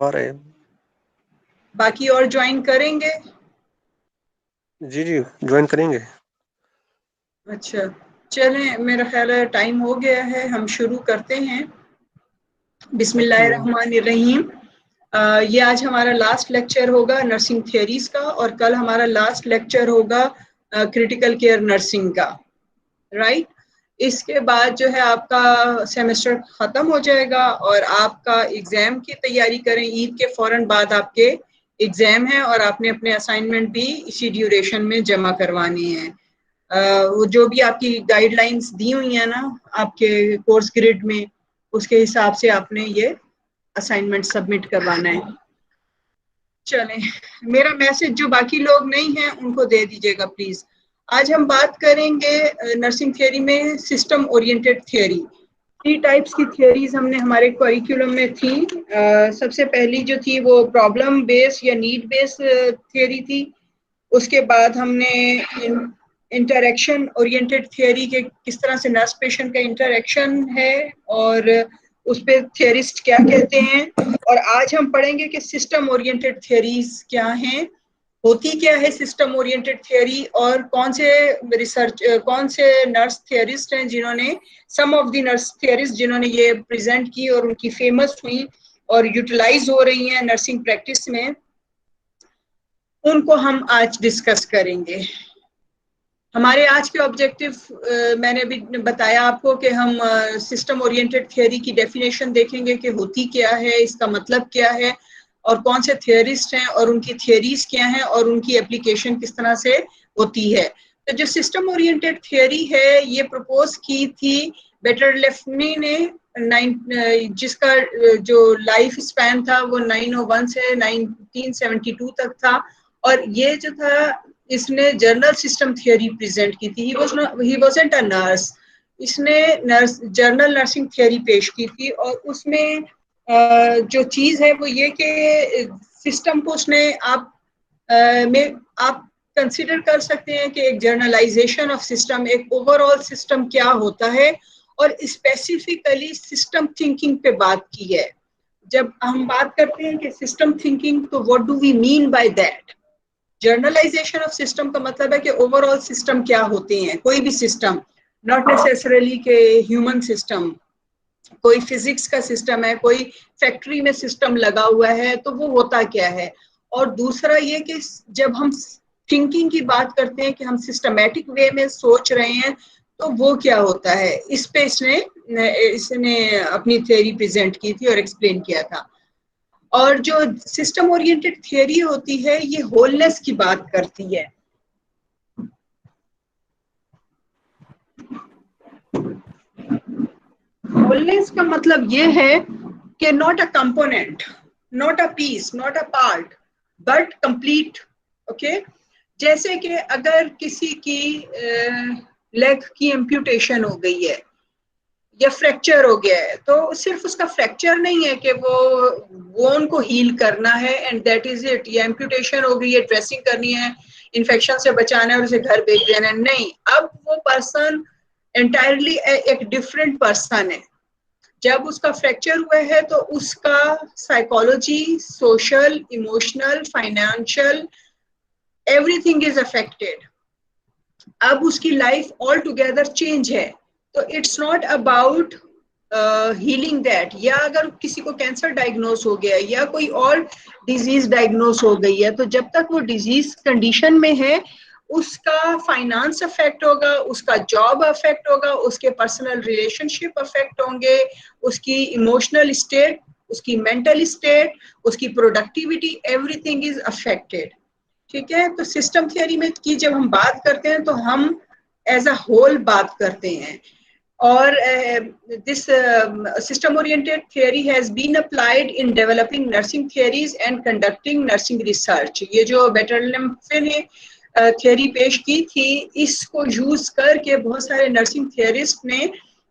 आ रहे हैं। बाकी और ज्वाइन करेंगे? जी जी, ज्वाइन करेंगे। अच्छा, चलें, मेरा ख्याल है टाइम हो गया है, हम शुरू करते हैं। ओके। बिस्मिल्लाहिर्रहमानिर्रहीम। ये आज हमारा लास्ट लेक्चर होगा नर्सिंग थियरीज का, और कल हमारा लास्ट लेक्चर होगा क्रिटिकल केयर नर्सिंग का, राइट। इसके बाद जो है आपका सेमेस्टर ख़त्म हो जाएगा और आपका एग्ज़ाम की तैयारी करें। ईद के फ़ौरन बाद आपके एग्ज़ाम है और आपने अपने असाइनमेंट भी इसी ड्यूरेशन में जमा करवानी है। वो जो भी आपकी गाइडलाइंस दी हुई है ना आपके कोर्स ग्रिड में, उसके हिसाब से आपने ये असाइनमेंट सबमिट करवाना है। चलें, मेरा मैसेज जो बाकी लोग नहीं हैं उनको दे दीजिएगा प्लीज। आज हम बात करेंगे नर्सिंग थियरी में सिस्टम ओरिएंटेड थियरी। 3 टाइप्स की थियरीज हमने हमारे करिकुलम में थी। सबसे पहली जो थी वो प्रॉब्लम बेस्ड या नीड बेस्ड थियरी थी। उसके बाद हमने इंटरेक्शन ओरिएंटेड थियरी के किस तरह से नर्स पेशेंट का इंटरेक्शन है और उस पर थियरिस्ट क्या कहते हैं। और आज हम पढ़ेंगे कि सिस्टम ओरिएंटेड थियरीज क्या हैं, होती क्या है सिस्टम ओरिएंटेड थियरी, और कौन से नर्स थियरिस्ट हैं जिन्होंने, सम ऑफ द नर्स थियरिस्ट जिन्होंने ये प्रेजेंट की और उनकी फेमस हुई और यूटिलाइज हो रही हैं नर्सिंग प्रैक्टिस में, उनको हम आज डिस्कस करेंगे। हमारे आज के ऑब्जेक्टिव मैंने भी बताया आपको कि हम सिस्टम ओरिएंटेड थियरी की डेफिनेशन देखेंगे कि होती क्या है, इसका मतलब क्या है, और कौन से थियरिस्ट हैं और उनकी थियरीज क्या हैं और उनकी एप्लीकेशन किस तरह से होती है। तो जो सिस्टम ओरिएंटेड थियरी है ये प्रपोज की थी बेटरलेफ्नी ने, जिसका जो लाइफ स्पैन था वो 901 से 1972 तक था। और ये जो था इसने जर्नल सिस्टम थियरी प्रेजेंट की थी। ही वाजंट अ नर्स, इसने जर्नल नर्सिंग थियरी पेश की थी। और उसमें जो चीज है वो ये कि सिस्टम को उसने आप कंसिडर कर सकते हैं कि एक जर्नलाइजेशन ऑफ सिस्टम, एक ओवरऑल सिस्टम क्या होता है, और स्पेसिफिकली सिस्टम थिंकिंग पे बात की है। जब हम बात करते हैं कि सिस्टम थिंकिंग, तो what do we mean by that. Generalization of system का मतलब है कि ओवरऑल सिस्टम क्या होते हैं, कोई भी सिस्टम, नॉट नेसेसरली के ह्यूमन सिस्टम, कोई फिजिक्स का सिस्टम है, कोई फैक्ट्री में सिस्टम लगा हुआ है, तो वो होता क्या है। और दूसरा ये कि जब हम थिंकिंग की बात करते हैं कि हम सिस्टमैटिक वे में सोच रहे हैं, तो वो क्या होता है। इस पे इसने अपनी थ्योरी प्रेजेंट की थी और एक्सप्लेन किया था। और जो सिस्टम ओरिएंटेड थियरी होती है ये होलनेस की बात करती है। होलनेस का मतलब ये है कि not a component, not a piece, not a part, but complete. Okay, जैसे कि अगर किसी की लेग की एम्प्यूटेशन हो गई है या फ्रैक्चर हो गया है, तो सिर्फ उसका फ्रैक्चर नहीं है कि वो बोन को हील करना है एंड दैट इज इट, या एम्प्यूटेशन हो गई है, ड्रेसिंग करनी है, इन्फेक्शन से बचाना है और उसे घर भेज देना है, नहीं। अब वो पर्सन एंटायरली एक डिफरेंट पर्सन है। जब उसका फ्रैक्चर हुआ है तो उसका psychology, social, emotional, financial, everything is affected. अब उसकी लाइफ ऑल टुगेदर चेंज है। तो it's not about healing that, या अगर किसी को कैंसर डायग्नोस हो गया या कोई और डिजीज डायग्नोस हो गई है, तो जब तक वो डिजीज कंडीशन में है उसका फाइनेंस अफेक्ट होगा, उसका जॉब अफेक्ट होगा, उसके पर्सनल रिलेशनशिप अफेक्ट होंगे, उसकी इमोशनल स्टेट, उसकी मेंटल स्टेट, उसकी प्रोडक्टिविटी, एवरीथिंग इज अफेक्टेड। ठीक है। तो सिस्टम थियरी में की जब हम बात करते हैं तो हम एज अ होल बात करते हैं। और this system oriented theory has been applied in developing nursing theories and conducting nursing research। ये जो बेटरलेफ्ने ने थियरी पेश की थी, इसको यूज करके बहुत सारे नर्सिंग थियरिस्ट ने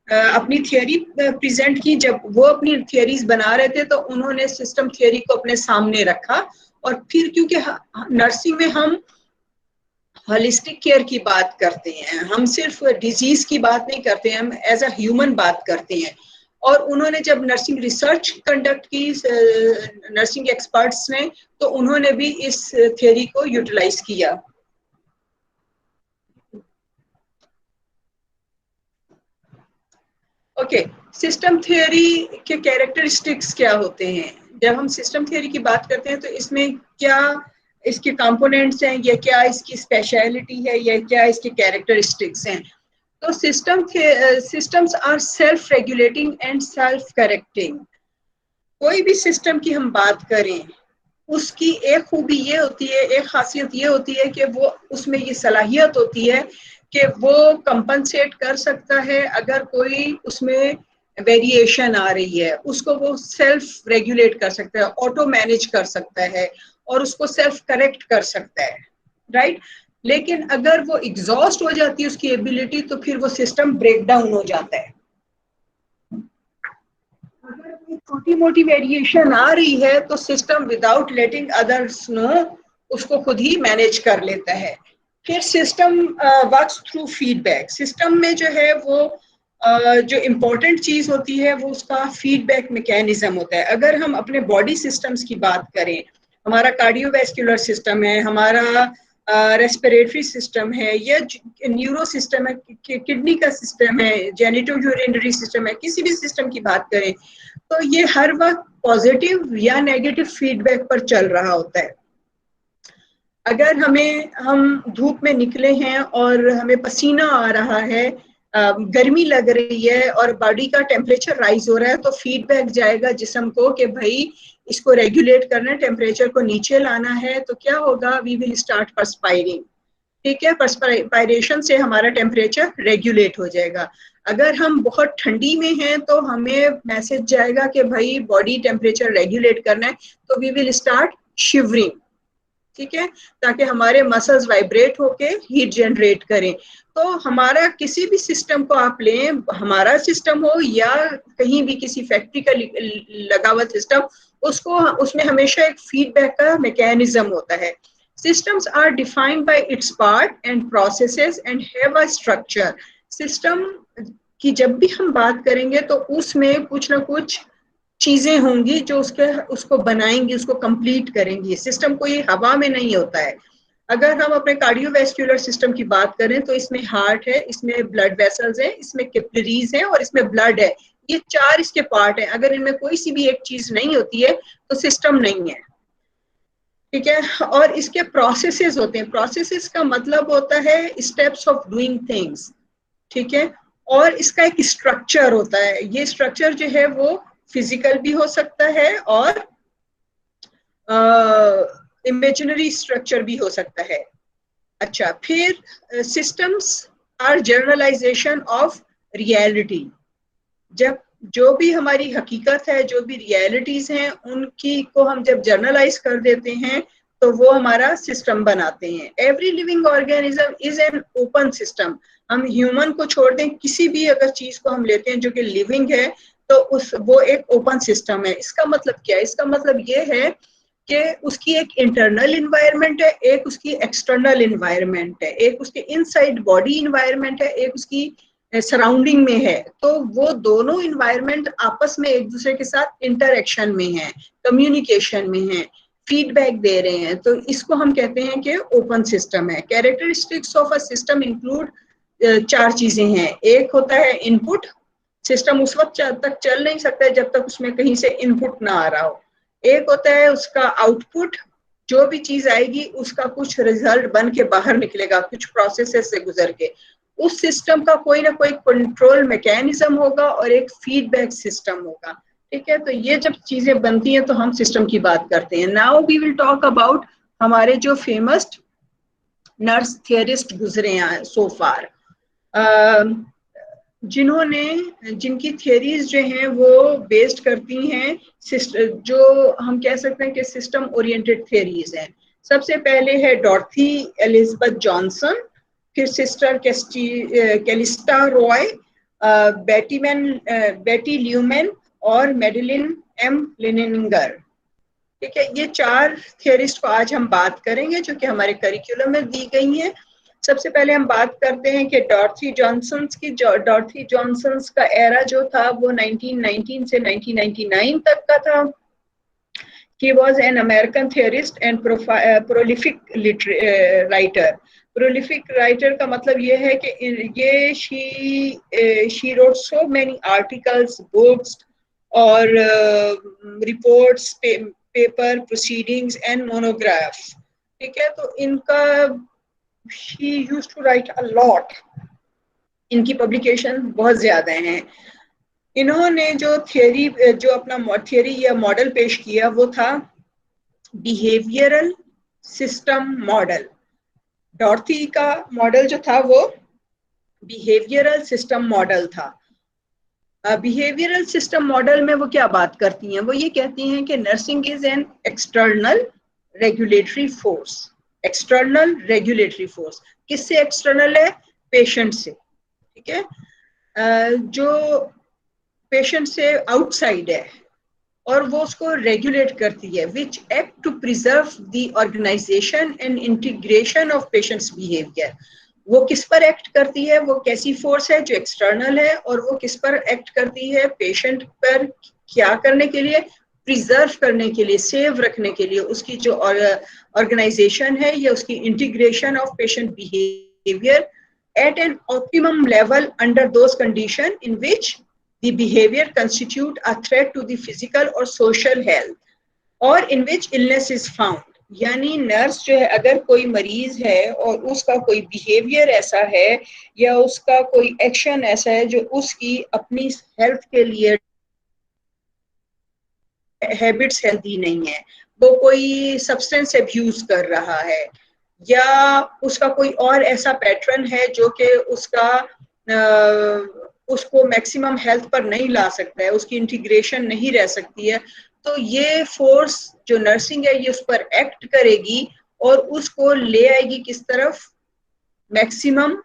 अपनी थियरी प्रेजेंट की। जब वो अपनी थियरीज बना रहे थे तो उन्होंने सिस्टम थियरी को अपने सामने रखा। और फिर क्योंकि नर्सिंग में हम होलिस्टिक केयर की बात करते हैं, हम सिर्फ डिजीज की बात नहीं करते हैं, हम एज अ ह्यूमन बात करते हैं। और उन्होंने जब नर्सिंग रिसर्च कंडक्ट की नर्सिंग एक्सपर्ट्स ने, तो उन्होंने भी इस थियोरी को यूटिलाइज किया। ओके, सिस्टम थियोरी के कैरेक्टरिस्टिक्स क्या होते हैं? जब हम सिस्टम थियोरी की बात करते हैं तो इसमें क्या इसके कंपोनेंट्स हैं, या क्या इसकी स्पेशलिटी है, या क्या इसके कैरेक्टरिस्टिक्स हैं? तो systems are self regulating and self correcting. कोई भी सिस्टम की हम बात करें, उसकी एक खूबी ये होती है, एक खासियत ये होती है कि वो उसमें ये सलाहियत होती है कि वो कंपनसेट कर सकता है अगर कोई उसमें वेरिएशन आ रही है, उसको वो सेल्फ रेगुलेट कर सकता है, ऑटो मैनेज कर सकता है और उसको सेल्फ करेक्ट कर सकता है, राइट। लेकिन अगर वो एग्जॉस्ट हो जाती है उसकी एबिलिटी, तो फिर वो सिस्टम ब्रेक डाउन हो जाता है। अगर कोई छोटी मोटी वेरिएशन आ रही है तो system without letting others know उसको खुद ही मैनेज कर लेता है। फिर system works through feedback. System में जो है वो जो इम्पोर्टेंट चीज होती है वो उसका फीडबैक मैकेनिज्म होता है। अगर हम अपने बॉडी सिस्टम्स की बात करें, हमारा कार्डियोवैस्कुलर सिस्टम है, हमारा रेस्पिरेटरी सिस्टम है, या न्यूरो सिस्टम है, किडनी का सिस्टम है, जेनिटो यूरिनरी सिस्टम है, किसी भी सिस्टम की बात करें तो ये हर वक्त पॉजिटिव या नेगेटिव फीडबैक पर चल रहा होता है। अगर हम धूप में निकले हैं और हमें पसीना आ रहा है, गर्मी लग रही है और बॉडी का टेम्परेचर राइज हो रहा है, तो फीडबैक जाएगा जिस्म को कि भाई इसको रेगुलेट करना है, टेम्परेचर को नीचे लाना है। तो क्या होगा, वी विल स्टार्ट पर्सपायरिंग। ठीक है, पर्सपायरेशन से हमारा टेम्परेचर रेगुलेट हो जाएगा। अगर हम बहुत ठंडी में हैं तो हमें मैसेज जाएगा कि भाई बॉडी टेम्परेचर रेगुलेट करना है, तो वी विल स्टार्ट शिवरिंग। ठीक है, ताकि हमारे मसल्स वाइब्रेट होके हीट जनरेट करें। तो हमारा किसी भी सिस्टम को आप लें, हमारा सिस्टम हो या कहीं भी किसी फैक्ट्री का लगा हुआ सिस्टम, उसमें हमेशा एक फीडबैक का मैकेनिज्म होता है। Systems are defined by its part and processes and have a structure. System की जब भी हम बात करेंगे तो उसमें कुछ ना कुछ चीजें होंगी जो उसको बनाएंगी, उसको कंप्लीट करेंगी। सिस्टम कोई हवा में नहीं होता है। अगर हम अपने कार्डियोवैस्कुलर सिस्टम की बात करें तो इसमें हार्ट है, इसमें ब्लड वेसल्स है, इसमें कैपिलरीज है और इसमें ब्लड है। ये चार इसके पार्ट हैं। अगर इनमें कोई सी भी एक चीज नहीं होती है तो सिस्टम नहीं है। ठीक है, और इसके प्रोसेसेस होते हैं। प्रोसेसेस का मतलब होता है स्टेप्स ऑफ डूइंग थिंग्स। ठीक है, और इसका एक स्ट्रक्चर होता है। ये स्ट्रक्चर जो है वो फिजिकल भी हो सकता है और इमेजिनरी स्ट्रक्चर भी हो सकता है। अच्छा, फिर systems are generalization of reality. जब जो भी हमारी हकीकत है, जो भी रियलिटीज हैं, उनकी को हम जब जर्नलाइज कर देते हैं तो वो हमारा सिस्टम बनाते हैं। Every living organism is an open system. हम ह्यूमन को छोड़ दें, किसी भी अगर चीज को हम लेते हैं जो कि लिविंग है, तो वो एक ओपन सिस्टम है। इसका मतलब क्या है? इसका मतलब ये है कि उसकी एक इंटरनल इन्वायरमेंट है, एक उसकी एक्सटर्नल इन्वायरमेंट है, एक उसके इनसाइड बॉडी इन्वायरमेंट है, एक उसकी सराउंडिंग में है। तो वो दोनों इन्वायरमेंट आपस में एक दूसरे के साथ इंटरएक्शन में है, कम्युनिकेशन में है, फीडबैक दे रहे हैं। तो इसको हम कहते हैं कि ओपन सिस्टम है। Characteristics of a system include चार चीजें हैं। एक होता है इनपुट। सिस्टम उस वक्त तक चल नहीं सकता है जब तक उसमें कहीं से इनपुट ना आ रहा हो। एक होता है उसका आउटपुट। जो भी चीज आएगी उसका कुछ रिजल्ट बन के बाहर निकलेगा, कुछ प्रोसेसेस से गुजर के। उस सिस्टम का कोई ना कोई कंट्रोल मैकेनिज्म होगा और एक फीडबैक सिस्टम होगा। ठीक है, तो ये जब चीजें बनती हैं तो हम सिस्टम की बात करते हैं। Now we will talk about हमारे जो फेमस नर्स थियरिस्ट गुजरे हैं सो फार, जिनकी थियरीज जो हैं वो बेस्ड करती हैं जो हम कह सकते हैं कि सिस्टम ओरिएंटेड थियरीज हैं। सबसे पहले है डॉर्थी एलिजाबेथ जॉनसन, फिर सिस्टर कैलिस्टा रॉय, बेटी ल्यूमेन और मेडिलिन एम लिनिंगर। ठीक है, ये चार थियरिस्ट को आज हम बात करेंगे जो कि हमारे करिकुलम में दी गई हैं। सबसे पहले हम बात करते हैं कि डॉर्थी जॉनसन का एरा जो था वो 1919 से 1999 तक का था. He was an American theorist and prolific writer. Prolific writer का मतलब ये है कि ये she wrote so many articles, books और reports, paper, proceedings and monograph. ठीक है, तो इनका she used to write a lot. इनकी पब्लिकेशन बहुत ज्यादा हैं. इन्होंने जो थियरी, जो अपना थियरी या मॉडल पेश किया वो था बिहेवियरल सिस्टम मॉडल. डॉर्थी का मॉडल जो था वो बिहेवियरल सिस्टम मॉडल था. बिहेवियरल सिस्टम मॉडल में वो क्या बात करती हैं, वो ये कहती हैं कि nursing is an external regulatory force. External regulatory force किससे एक्सटर्नल है? पेशेंट से. ठीक है, जो पेशेंट से आउटसाइड है और वो उसको रेगुलेट करती है. Which act to preserve the organization and integration of patients behaviour. वो किस पर एक्ट करती है? वो कैसी फोर्स है जो एक्सटर्नल है, और वो किस पर एक्ट करती है? पेशेंट पर. क्या करने के लिए? प्रिजर्व करने के लिए, सेव रखने के लिए उसकी जो ऑर्गेनाइजेशन है या उसकी integration of patient behaviour at an optimum level under those conditions in which the behavior constitute a threat to the physical or social health or in which illness is found. यानी nurse जो है, अगर कोई मरीज है और उसका कोई बिहेवियर ऐसा है या उसका कोई एक्शन ऐसा है जो उसकी अपनी हेल्थ के लिए हैबिट्स हेल्दी नहीं है, वो कोई सब्सटेंस अब्यूज कर रहा है या उसका कोई और ऐसा पैटर्न है जो कि उसको मैक्सिमम हेल्थ पर नहीं ला सकता है, उसकी इंटीग्रेशन नहीं रह सकती है, तो ये फोर्स जो नर्सिंग है ये उस पर एक्ट करेगी और उसको ले आएगी किस तरफ? Maximum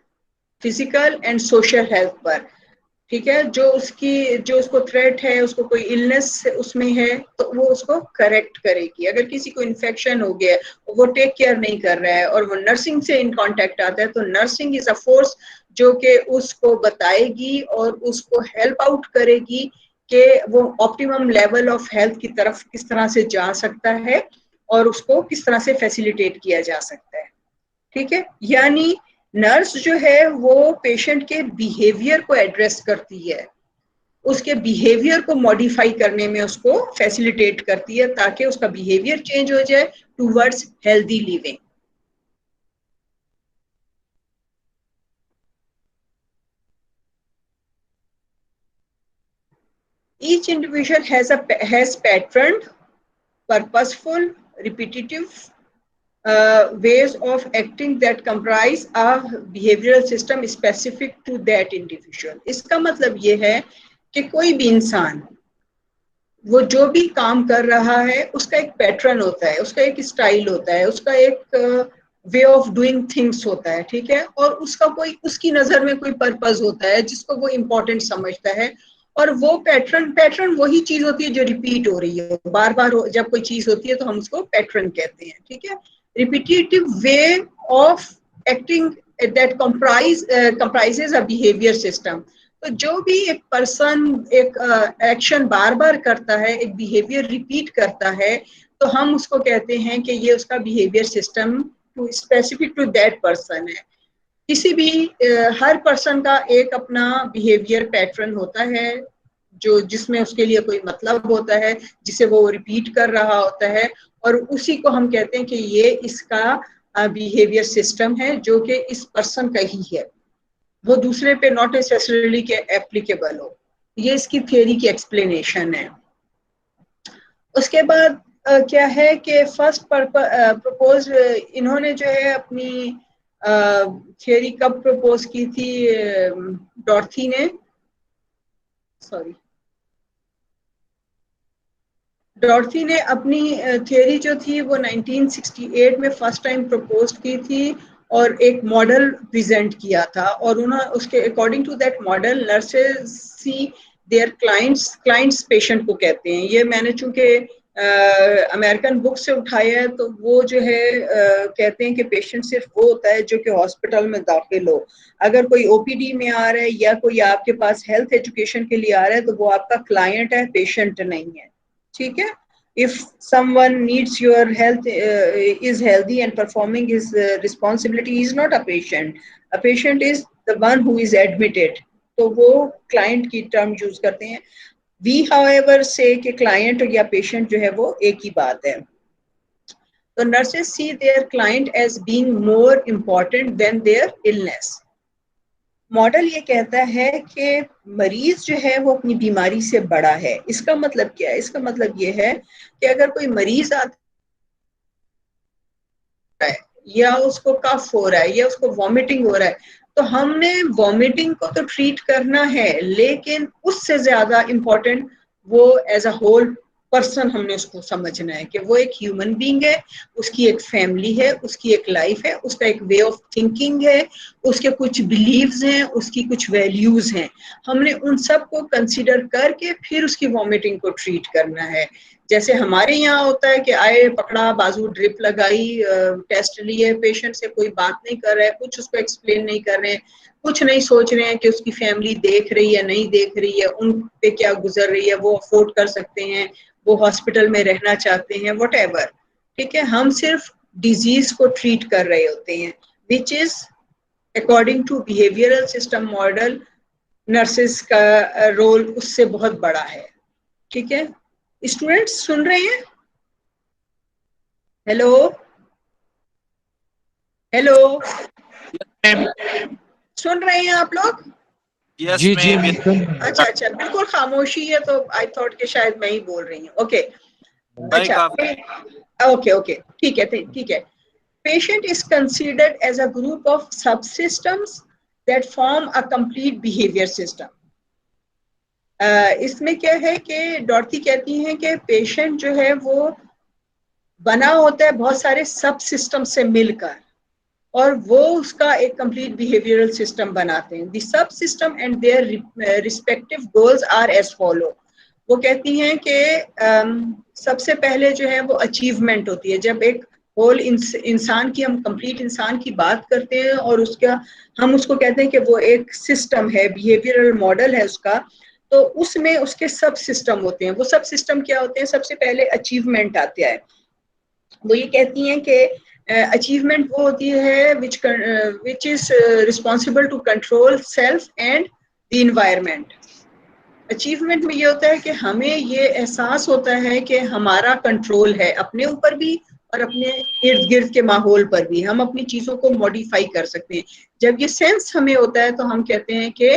physical and social health पर. ठीक है, जो उसको थ्रेट है, उसको कोई इलनेस उसमें है, तो वो उसको करेक्ट करेगी. अगर किसी को इन्फेक्शन हो गया है, वो टेक केयर नहीं कर रहा है और वो नर्सिंग से इन कांटेक्ट आता है, तो नर्सिंग इज अ फोर्स जो कि उसको बताएगी और उसको हेल्प आउट करेगी कि वो ऑप्टिमम लेवल ऑफ हेल्थ की तरफ किस तरह से जा सकता है और उसको किस तरह से फैसिलिटेट किया जा सकता है. ठीक है, यानी नर्स जो है वो पेशेंट के बिहेवियर को एड्रेस करती है, उसके बिहेवियर को मॉडिफाई करने में उसको फैसिलिटेट करती है ताकि उसका बिहेवियर चेंज हो जाए towards healthy living. Each individual has patterned, purposeful, repetitive ways of acting that comprise a behavioral system specific to that individual. इसका मतलब ये है कि कोई भी इंसान वो जो भी काम कर रहा है उसका एक पैटर्न होता है, उसका एक स्टाइल होता है, उसका एक वे ऑफ डूइंग थिंग्स होता है. ठीक है, और उसका कोई, उसकी नजर में कोई पर्पस होता है जिसको वो इम्पोर्टेंट समझता है, और वो पैटर्न वही चीज होती है जो रिपीट हो रही है बार बार. जब कोई चीज होती है तो हम उसको पैटर्न कहते हैं. ठीक है, repetitive way of acting that comprises a behavior system. तो जो भी एक पर्सन एक एक्शन बार बार करता है, एक बिहेवियर रिपीट करता है, तो हम उसको कहते हैं कि ये उसका behaviour system to specific to that person है. किसी भी हर पर्सन का एक अपना बिहेवियर पैटर्न होता है जो जिसमें उसके लिए कोई मतलब होता है, जिसे वो रिपीट कर रहा होता है, और उसी को हम कहते हैं कि ये इसका बिहेवियर सिस्टम है जो कि इस पर्सन का ही है, वो दूसरे पे नॉट नेसेसरीली के एप्लीकेबल हो. ये इसकी थियरी की एक्सप्लेनेशन है. उसके बाद क्या है कि फर्स्ट प्रपोज इन्होंने जो है अपनी थियरी कब प्रपोज की थी? डॉर्थी ने, डॉर्थी ने अपनी थियरी जो थी वो 1968 में फर्स्ट टाइम प्रपोज की थी और एक मॉडल प्रेजेंट किया था, और उन्होंने उसके according to that model nurses see their clients patient को कहते हैं. ये मैंने चूंकि अमेरिकन बुक से उठाया है, तो वो जो है कहते हैं कि पेशेंट सिर्फ वो होता है जो कि हॉस्पिटल में दाखिल हो। अगर कोई ओपीडी में आ रहा है या कोई आपके पास हेल्थ एजुकेशन के लिए आ रहा है तो वो आपका क्लाइंट है, पेशेंट नहीं है, ठीक है। If someone needs your health, is healthy and performing his responsibility, he is not a patient. A patient is the one who is admitted. तो वो क्लाइंट की टर्म यूज करते हैं। वी हाउएवर से कि क्लाइंट या पेशेंट जो है वो एक ही बात है। तो nurses see their client as being more important than their illness. Model ये कहता है कि मरीज जो है वो अपनी बीमारी से बड़ा है। इसका मतलब क्या है? इसका मतलब ये है कि अगर कोई मरीज आता है या उसको कफ हो रहा है या उसको वॉमिटिंग हो रहा है, तो हमने वॉमिटिंग को तो ट्रीट करना है, लेकिन उससे ज्यादा इम्पोर्टेंट वो एज अ होल पर्सन हमने उसको समझना है कि वो एक ह्यूमन बीइंग है, उसकी एक फैमिली है, उसकी एक लाइफ है, उसका एक वे ऑफ थिंकिंग है, उसके कुछ बिलीव्स हैं, उसकी कुछ वैल्यूज हैं। हमने उन सब को कंसिडर करके फिर उसकी वॉमिटिंग को ट्रीट करना है। जैसे हमारे यहाँ होता है कि आए, पकड़ा, बाजू, ड्रिप लगाई, टेस्ट लिए, पेशेंट से कोई बात नहीं कर रहा है, कुछ उसको एक्सप्लेन नहीं कर रहे हैं, कुछ नहीं सोच रहे हैं कि उसकी फैमिली देख रही है नहीं देख रही है, उन पे क्या गुजर रही है, वो अफोर्ड कर सकते हैं, वो हॉस्पिटल में रहना चाहते हैं, व्हाटएवर, ठीक है। हम सिर्फ डिजीज को ट्रीट कर रहे होते हैं, which is according to behavioural system model nurses का रोल उससे बहुत बड़ा है, ठीक है। स्टूडेंट्स सुन रहे हैं? हेलो हेलो, सुन रहे हैं आप लोग? जी जी मैं सुन रहा हूं। अच्छा अच्छा, बिल्कुल खामोशी है, तो आई थॉट कि शायद मैं ही बोल रही हूँ। ओके, अच्छा, ओके ओके, ठीक है ठीक है। Patient is considered as a group of subsystems that form a complete behavior system. इसमें क्या है कि डॉर्थी कहती हैं कि पेशेंट जो है वो बना होता है बहुत सारे सब सिस्टम से मिलकर, और वो उसका एक कंप्लीट बिहेवियरल सिस्टम बनाते हैं। The sub system and their respective goals are as follow. वो कहती हैं कि सबसे पहले जो है वो अचीवमेंट होती है। जब एक होल इंसान की, हम कंप्लीट इंसान की बात करते हैं और उसका हम उसको कहते हैं कि वो एक सिस्टम है, बिहेवियरल मॉडल है उसका, तो उसमें उसके सब सिस्टम होते हैं। वो सब सिस्टम क्या होते हैं? सबसे पहले अचीवमेंट आता है। वो ये कहती हैं कि अचीवमेंट वो होती है which is responsible to control self and the environment. Achievement में ये होता है कि हमें ये एहसास होता है कि हमारा कंट्रोल है अपने ऊपर भी और अपने इर्द गिर्द के माहौल पर भी, हम अपनी चीजों को मॉडिफाई कर सकते हैं। जब ये सेंस हमें होता है तो हम कहते हैं कि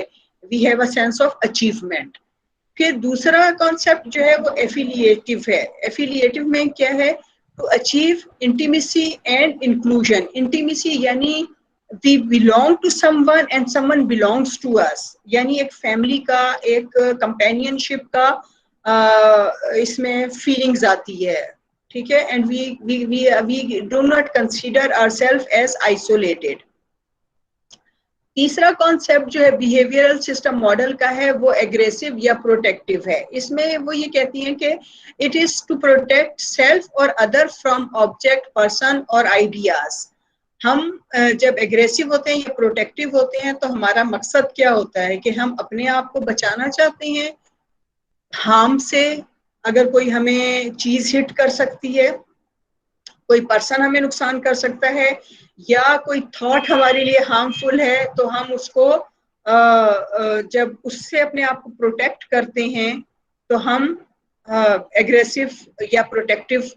we have a sense of achievement. फिर दूसरा कॉन्सेप्ट जो है वो एफिलिएटिव है। एफिलिएटिव में क्या है? To achieve intimacy and inclusion. Intimacy यानी we belong to someone and someone belongs to us, यानी एक फैमिली का, एक कंपेनियनशिप का इसमें फीलिंग्स आती है, ठीक है। And we do not consider ourselves as isolated. तीसरा कॉन्सेप्ट जो है बिहेवियरल सिस्टम मॉडल का है वो एग्रेसिव या प्रोटेक्टिव है। इसमें वो ये कहती हैं कि it is to protect self और अदर फ्रॉम ऑब्जेक्ट, पर्सन और आइडियाज। हम जब एग्रेसिव होते हैं या प्रोटेक्टिव होते हैं तो हमारा मकसद क्या होता है कि हम अपने आप को बचाना चाहते हैं हार्म से। अगर कोई हमें चीज हिट कर सकती है, कोई पर्सन हमें नुकसान कर सकता है, या कोई थॉट हमारे लिए हार्मफुल है, तो हम उसको जब उससे अपने आप को प्रोटेक्ट करते हैं तो हम एग्रेसिव या प्रोटेक्टिव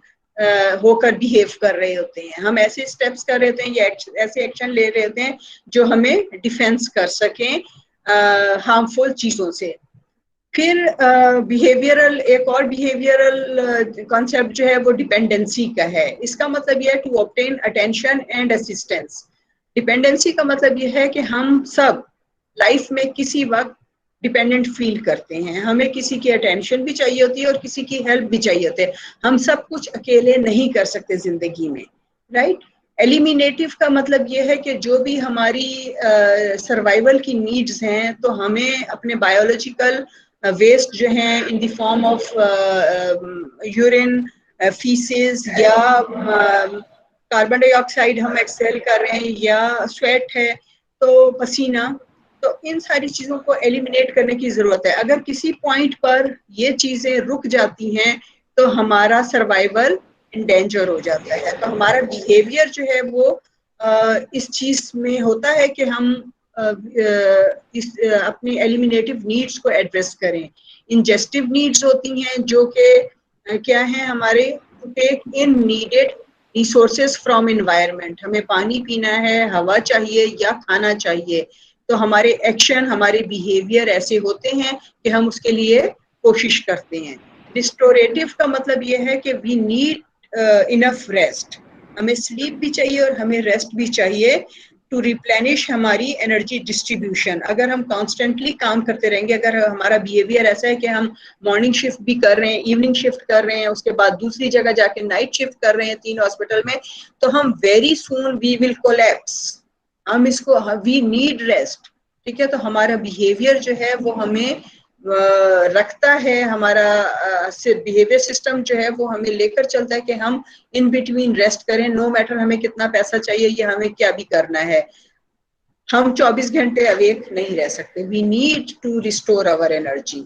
होकर बिहेव कर रहे होते हैं। हम ऐसे स्टेप्स कर रहे होते हैं या ऐसे एक्शन ले रहे होते हैं जो हमें डिफेंस कर सकें हार्मफुल चीजों से। फिर बिहेवियरल, एक और बिहेवियरल कॉन्सेप्ट जो है वो डिपेंडेंसी का है। इसका मतलब यह है to obtain attention and assistance. Dependency का मतलब यह है कि हम सब लाइफ में किसी वक्त डिपेंडेंट फील करते हैं, हमें किसी की अटेंशन भी चाहिए होती है और किसी की हेल्प भी चाहिए होती है। हम सब कुछ अकेले नहीं कर सकते जिंदगी में, राइट। एलिमिनेटिव का मतलब ये है कि जो भी हमारी सर्वाइवल की नीड्स हैं, तो हमें अपने बायोलॉजिकल वेस्ट जो हैं in the form of urine, faeces या कार्बन डाइऑक्साइड हम एक्सहेल कर रहे हैं या स्वेट है तो पसीना, तो इन सारी चीजों को एलिमिनेट करने की जरूरत है। अगर किसी पॉइंट पर ये चीजें रुक जाती हैं तो हमारा सर्वाइवल इन डेंजर हो जाता है। तो हमारा बिहेवियर जो है वो इस चीज में होता है कि हम अपनी एलिमिनेटिव नीड्स को एड्रेस करें। इंजेस्टिव नीड्स होती हैं जो कि क्या है हमारे, to take in needed resources from environment, हमें पानी पीना है, हवा चाहिए या खाना चाहिए, तो हमारे एक्शन, हमारे बिहेवियर ऐसे होते हैं कि हम उसके लिए कोशिश करते हैं। रिस्टोरेटिव का मतलब ये है कि वी नीड इनफ रेस्ट, हमें स्लीप भी चाहिए और हमें रेस्ट भी चाहिए टू रिप्लेनिश हमारी एनर्जी डिस्ट्रीब्यूशन। अगर हम कॉन्स्टेंटली काम करते रहेंगे, अगर हमारा बिहेवियर ऐसा है कि हम मॉर्निंग शिफ्ट भी कर रहे हैं, इवनिंग शिफ्ट कर रहे हैं, उसके बाद दूसरी जगह जाके नाइट शिफ्ट कर रहे हैं 3 हॉस्पिटल में, तो हम very soon we will collapse. हम इसको, वी नीड रेस्ट, ठीक है। तो हमारा बिहेवियर जो है वो हमें रखता है, हमारा बिहेवियर सिस्टम जो है वो हमें लेकर चलता है कि हम इन बिटवीन रेस्ट करें, नो मैटर हमें कितना पैसा चाहिए या हमें क्या भी करना है, हम 24 घंटे अवेक नहीं रह सकते। We need to restore our energy.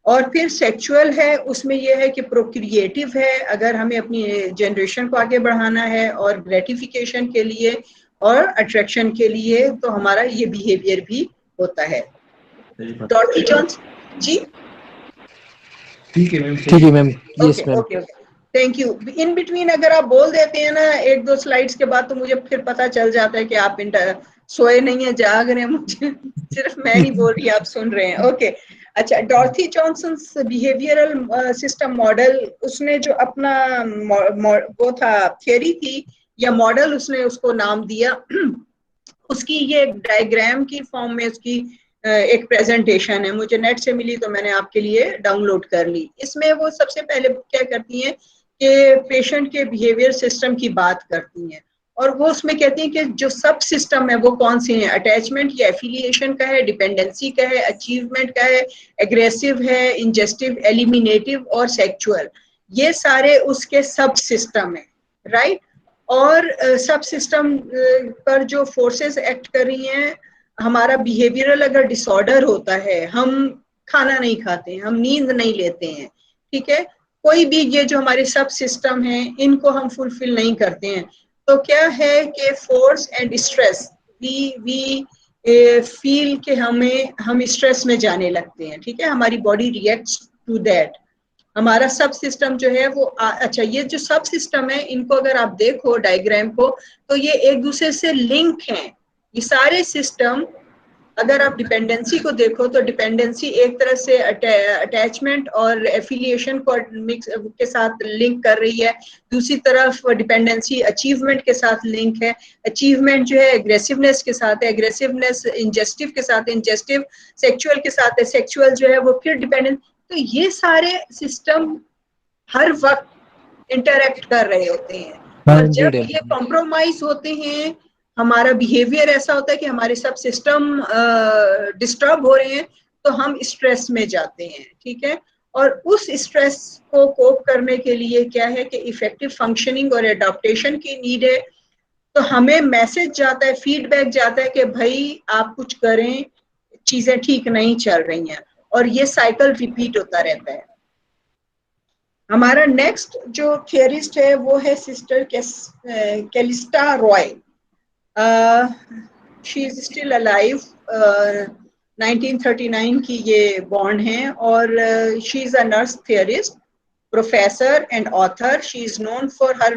और फिर सेक्सुअल है, उसमें यह है कि प्रोक्रिएटिव है, अगर हमें अपनी जनरेशन को आगे बढ़ाना है और ग्रेटिफिकेशन के लिए और अट्रैक्शन के लिए, तो हमारा ये बिहेवियर भी होता है। डॉर्टी जॉन्स जी, ठीक है ma'am, yes ma'am. Okay, thank you. In between अगर आप बोल देते हैं ना 1-2 स्लाइड्स के बाद, तो मुझे फिर पता चल जाता है कि आप सोए नहीं है, जाग रहे हैं, मुझे सिर्फ मैं नहीं बोल रही, आप सुन रहे हैं। ओके, अच्छा, डॉर्थी जॉनसन्स बिहेवियरल सिस्टम मॉडल, उसने जो अपना वो था थियरी थी या मॉडल, उसने उसको नाम दिया, उसकी ये डायग्राम की फॉर्म में उसकी एक प्रेजेंटेशन है, मुझे नेट से मिली तो मैंने आपके लिए डाउनलोड कर ली। इसमें वो सबसे पहले क्या करती हैं कि पेशेंट के बिहेवियर सिस्टम की बात करती हैं, और वो उसमें कहती हैं कि जो सब सिस्टम है वो कौन से हैं, अटैचमेंट या एफिलिएशन का है, डिपेंडेंसी का है, अचीवमेंट का है, एग्रेसिव है, इंजेस्टिव, एलिमिनेटिव और सेक्चुअल, ये सारे उसके सब सिस्टम है, राइट। और सब सिस्टम पर जो फोर्सेस एक्ट कर रही हैं, हमारा बिहेवियरल अगर डिसऑर्डर होता है, हम खाना नहीं खाते हैं, हम नींद नहीं लेते हैं, ठीक है, कोई भी ये जो हमारे सब सिस्टम हैं इनको हम फुलफिल नहीं करते हैं, तो क्या है कि force and stress, we feel कि हम स्ट्रेस में जाने लगते हैं, ठीक है, हमारी बॉडी रिएक्ट्स टू दैट। हमारा सब सिस्टम जो है वो अच्छा, ये जो सब सिस्टम है इनको अगर आप देखो डायग्राम को, तो ये एक दूसरे से लिंक हैं, ये सारे सिस्टम। अगर आप डिपेंडेंसी को देखो तो डिपेंडेंसी एक तरह से अटैचमेंट और एफिलिएशन को मिक्स के साथ लिंक कर रही है, दूसरी तरफ डिपेंडेंसी अचीवमेंट के साथ लिंक है, अचीवमेंट जो है एग्रेसिवनेस के साथ है, एग्रेसिवनेस इंजेस्टिव के साथ है, इंजेस्टिव सेक्सुअल के साथ है, सेक्सुअल जो है वो फिर डिपेंडेंट। तो ये सारे सिस्टम हर वक्त इंटरैक्ट कर रहे होते हैं, और जब ये कॉम्प्रोमाइज होते हैं, हमारा बिहेवियर ऐसा होता है कि हमारे सब सिस्टम डिस्टर्ब हो रहे हैं, तो हम स्ट्रेस में जाते हैं, ठीक है। और उस स्ट्रेस को कोप करने के लिए क्या है कि इफेक्टिव फंक्शनिंग और एडॉप्टेशन की नीड है। तो हमें मैसेज जाता है, फीडबैक जाता है कि भाई आप कुछ करें, चीजें ठीक नहीं चल रही हैं, और ये साइकिल रिपीट होता रहता है। हमारा नेक्स्ट जो थियरिस्ट है वो है sister Callista Roy. She is still alive, 1939 की ये बॉर्न है, और she is a nurse theorist, professor and author. She is known for her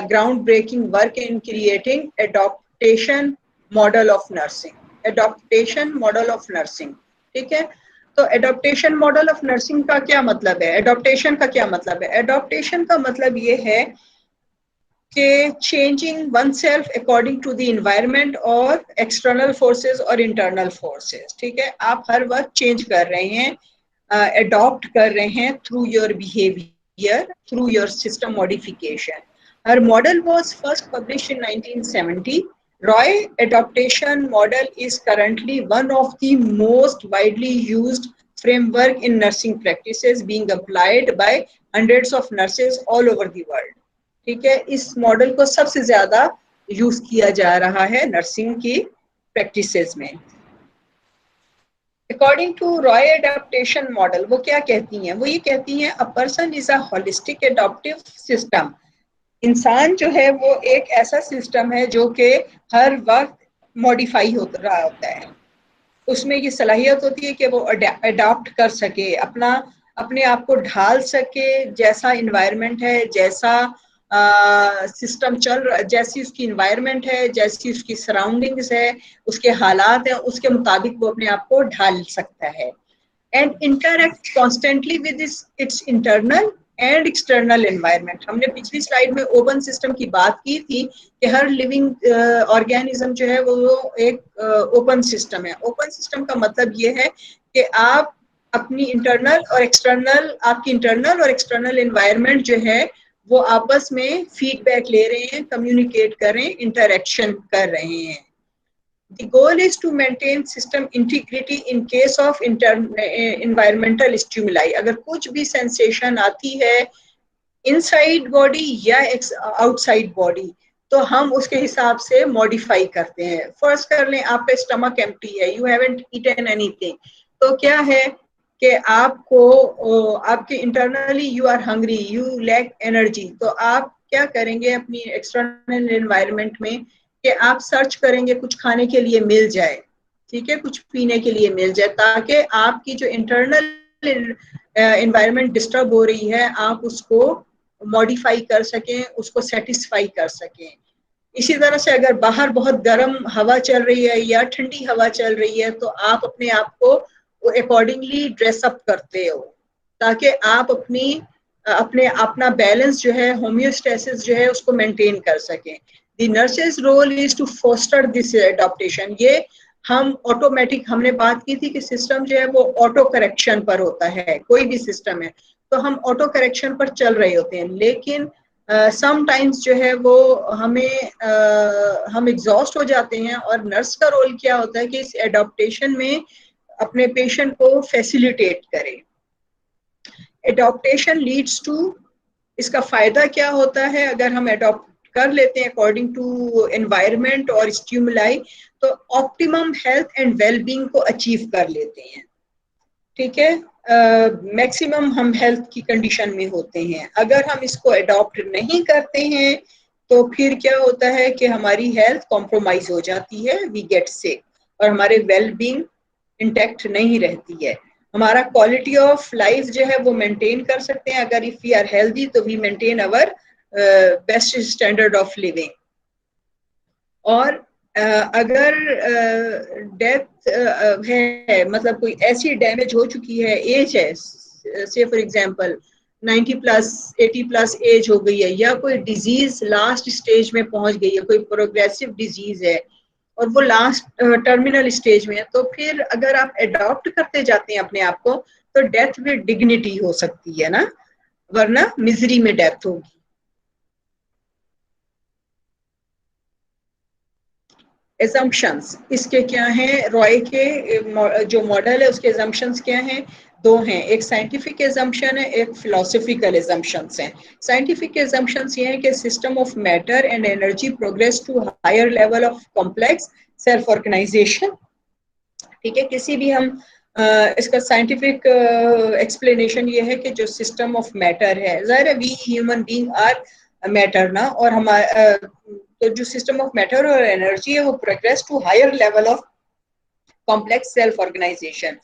ground breaking work in creating adaptation model of nursing, adaptation model of nursing, ठीक है। तो adaptation model of nursing का क्या मतलब है, adaptation का क्या मतलब है? एडॉप्टेशन का मतलब ये है कि changing one self according to the environment और एक्सटर्नल फोर्सेस और इंटरनल फोर्सेस, ठीक है। आप हर वक्त चेंज कर रहे हैं, अडॉप्ट कर रहे हैं through your behaviour, through your system modification. Her model was first published in 1970. Roy adaptation model is currently one of the most widely used framework in nursing practices being applied by hundreds of nurses all over the world. ठीक है, इस model को सबसे ज्यादा use किया जा रहा है नर्सिंग की प्रैक्टिसेस में। According to Roy adaptation model वो क्या कहती हैं, वो ये कहती हैं a person is a holistic adaptive system. इंसान जो है वो एक ऐसा सिस्टम है जो कि हर वक्त मॉडिफाई हो रहा होता है, उसमें ये सलाहियत होती है कि वो अडॉप्ट कर सके, अपने आप को ढाल सके, जैसा इन्वायरमेंट है, जैसा सिस्टम चल रहा, जैसी उसकी इन्वायरमेंट है, जैसी उसकी सराउंडिंग्स है, उसके हालात हैं, उसके मुताबिक वो अपने आप को ढाल सकता है। And interact constantly with its internal and external environment. हमने पिछली स्लाइड में ओपन सिस्टम की बात की थी कि हर लिविंग ऑर्गेनिज्म जो है वो एक ओपन सिस्टम है। ओपन सिस्टम का मतलब ये है कि आप अपनी इंटरनल और एक्सटर्नल, आपकी इंटरनल और एक्सटर्नल एनवायरनमेंट जो है वो आपस में फीडबैक ले रहे हैं, कम्युनिकेट कर रहे हैं, इंटरेक्शन कर रहे हैं। The goal is to maintain system integrity in case of environmental stimuli। अगर कुछ भी सेंसेशन आती है इनसाइड बॉडी या आउटसाइड बॉडी तो हम उसके हिसाब से मॉडिफाई करते हैं। फर्स्ट कर लें, आपका स्टमक एम्प्टी है, यू हैवंट ईटन एनीथिंग, तो क्या है कि आपको आपके internally you are hungry, you lack energy, तो आप क्या करेंगे अपनी एक्सटर्नल एनवायरनमेंट में कि आप सर्च करेंगे कुछ खाने के लिए मिल जाए, ठीक है, कुछ पीने के लिए मिल जाए, ताकि आपकी जो इंटरनल एनवायरनमेंट डिस्टर्ब हो रही है आप उसको मॉडिफाई कर सकें, उसको सेटिस्फाई कर सकें। इसी तरह से अगर बाहर बहुत गर्म हवा चल रही है या ठंडी हवा चल रही है तो आप अपने आप को अकॉर्डिंगली ड्रेसअप करते हो ताकि आप अपना बैलेंस जो है, होम्योस्टेसिस जो है उसको मेंटेन कर सकें। The nurse's role is to foster this adaptation. ये हम ऑटोमेटिक, हमने बात की थी कि सिस्टम जो है वो ऑटो करेक्शन पर होता है, कोई भी सिस्टम है तो हम ऑटो करेक्शन पर चल रहे होते हैं, लेकिन समटाइम्स जो है वो हम एग्जॉस्ट हो जाते हैं और नर्स का रोल क्या होता है कि इस एडॉप्टेशन में अपने पेशेंट को फैसिलिटेट करे। एडॉप्टेशन लीड्स टू, इसका फायदा क्या होता है अगर हम एडॉप्ट कर लेते हैं अकॉर्डिंग टू एनवायरनमेंट और स्टिमुलाई, तो ऑप्टिमम हेल्थ एंड वेलबींग को अचीव कर लेते हैं, ठीक है, मैक्सिमम हम हेल्थ की कंडीशन में होते हैं। अगर हम इसको अडॉप्ट नहीं करते हैं तो फिर क्या होता है कि हमारी हेल्थ कॉम्प्रोमाइज हो जाती है, वी गेट सिक, और हमारे वेलबींग इंटैक्ट नहीं रहती है। हमारा क्वालिटी ऑफ लाइफ जो है वो मेंटेन कर सकते हैं अगर इफ वी आर हेल्दी, तो we maintain our best standard of living. और अगर डेथ है, मतलब कोई ऐसी डैमेज हो चुकी है, एज है, say for example 90 plus 80 plus age हो गई है, या कोई डिजीज लास्ट स्टेज में पहुंच गई है, कोई प्रोग्रेसिव डिजीज है और वो लास्ट टर्मिनल स्टेज में है, तो फिर अगर आप अडॉप्ट करते जाते हैं अपने आप को तो डेथ विद डिग्निटी हो सकती है ना, वरना मिजरी में डेथ होगी। एजम्पशंस इसके क्या हैं, रॉय के जो मॉडल है उसके एजम्पशंस क्या हैं, दो हैं, एक साइंटिफिक एजम्पशन है, एक फिलोसॉफिकल एजम्पशंस हैं। साइंटिफिक एजम्पशंस ये हैं कि system of matter and energy progress to higher level of complex self organization, ठीक है। किसी भी हम इसका साइंटिफिक एक्सप्लेनेशन ये है कि जो सिस्टम ऑफ मैटर है, ज़ाहिर है we human being are matter ना, और हमारा तो जो सिस्टम ऑफ मैटर और एनर्जी है वो progress to higher level of complex self organisation.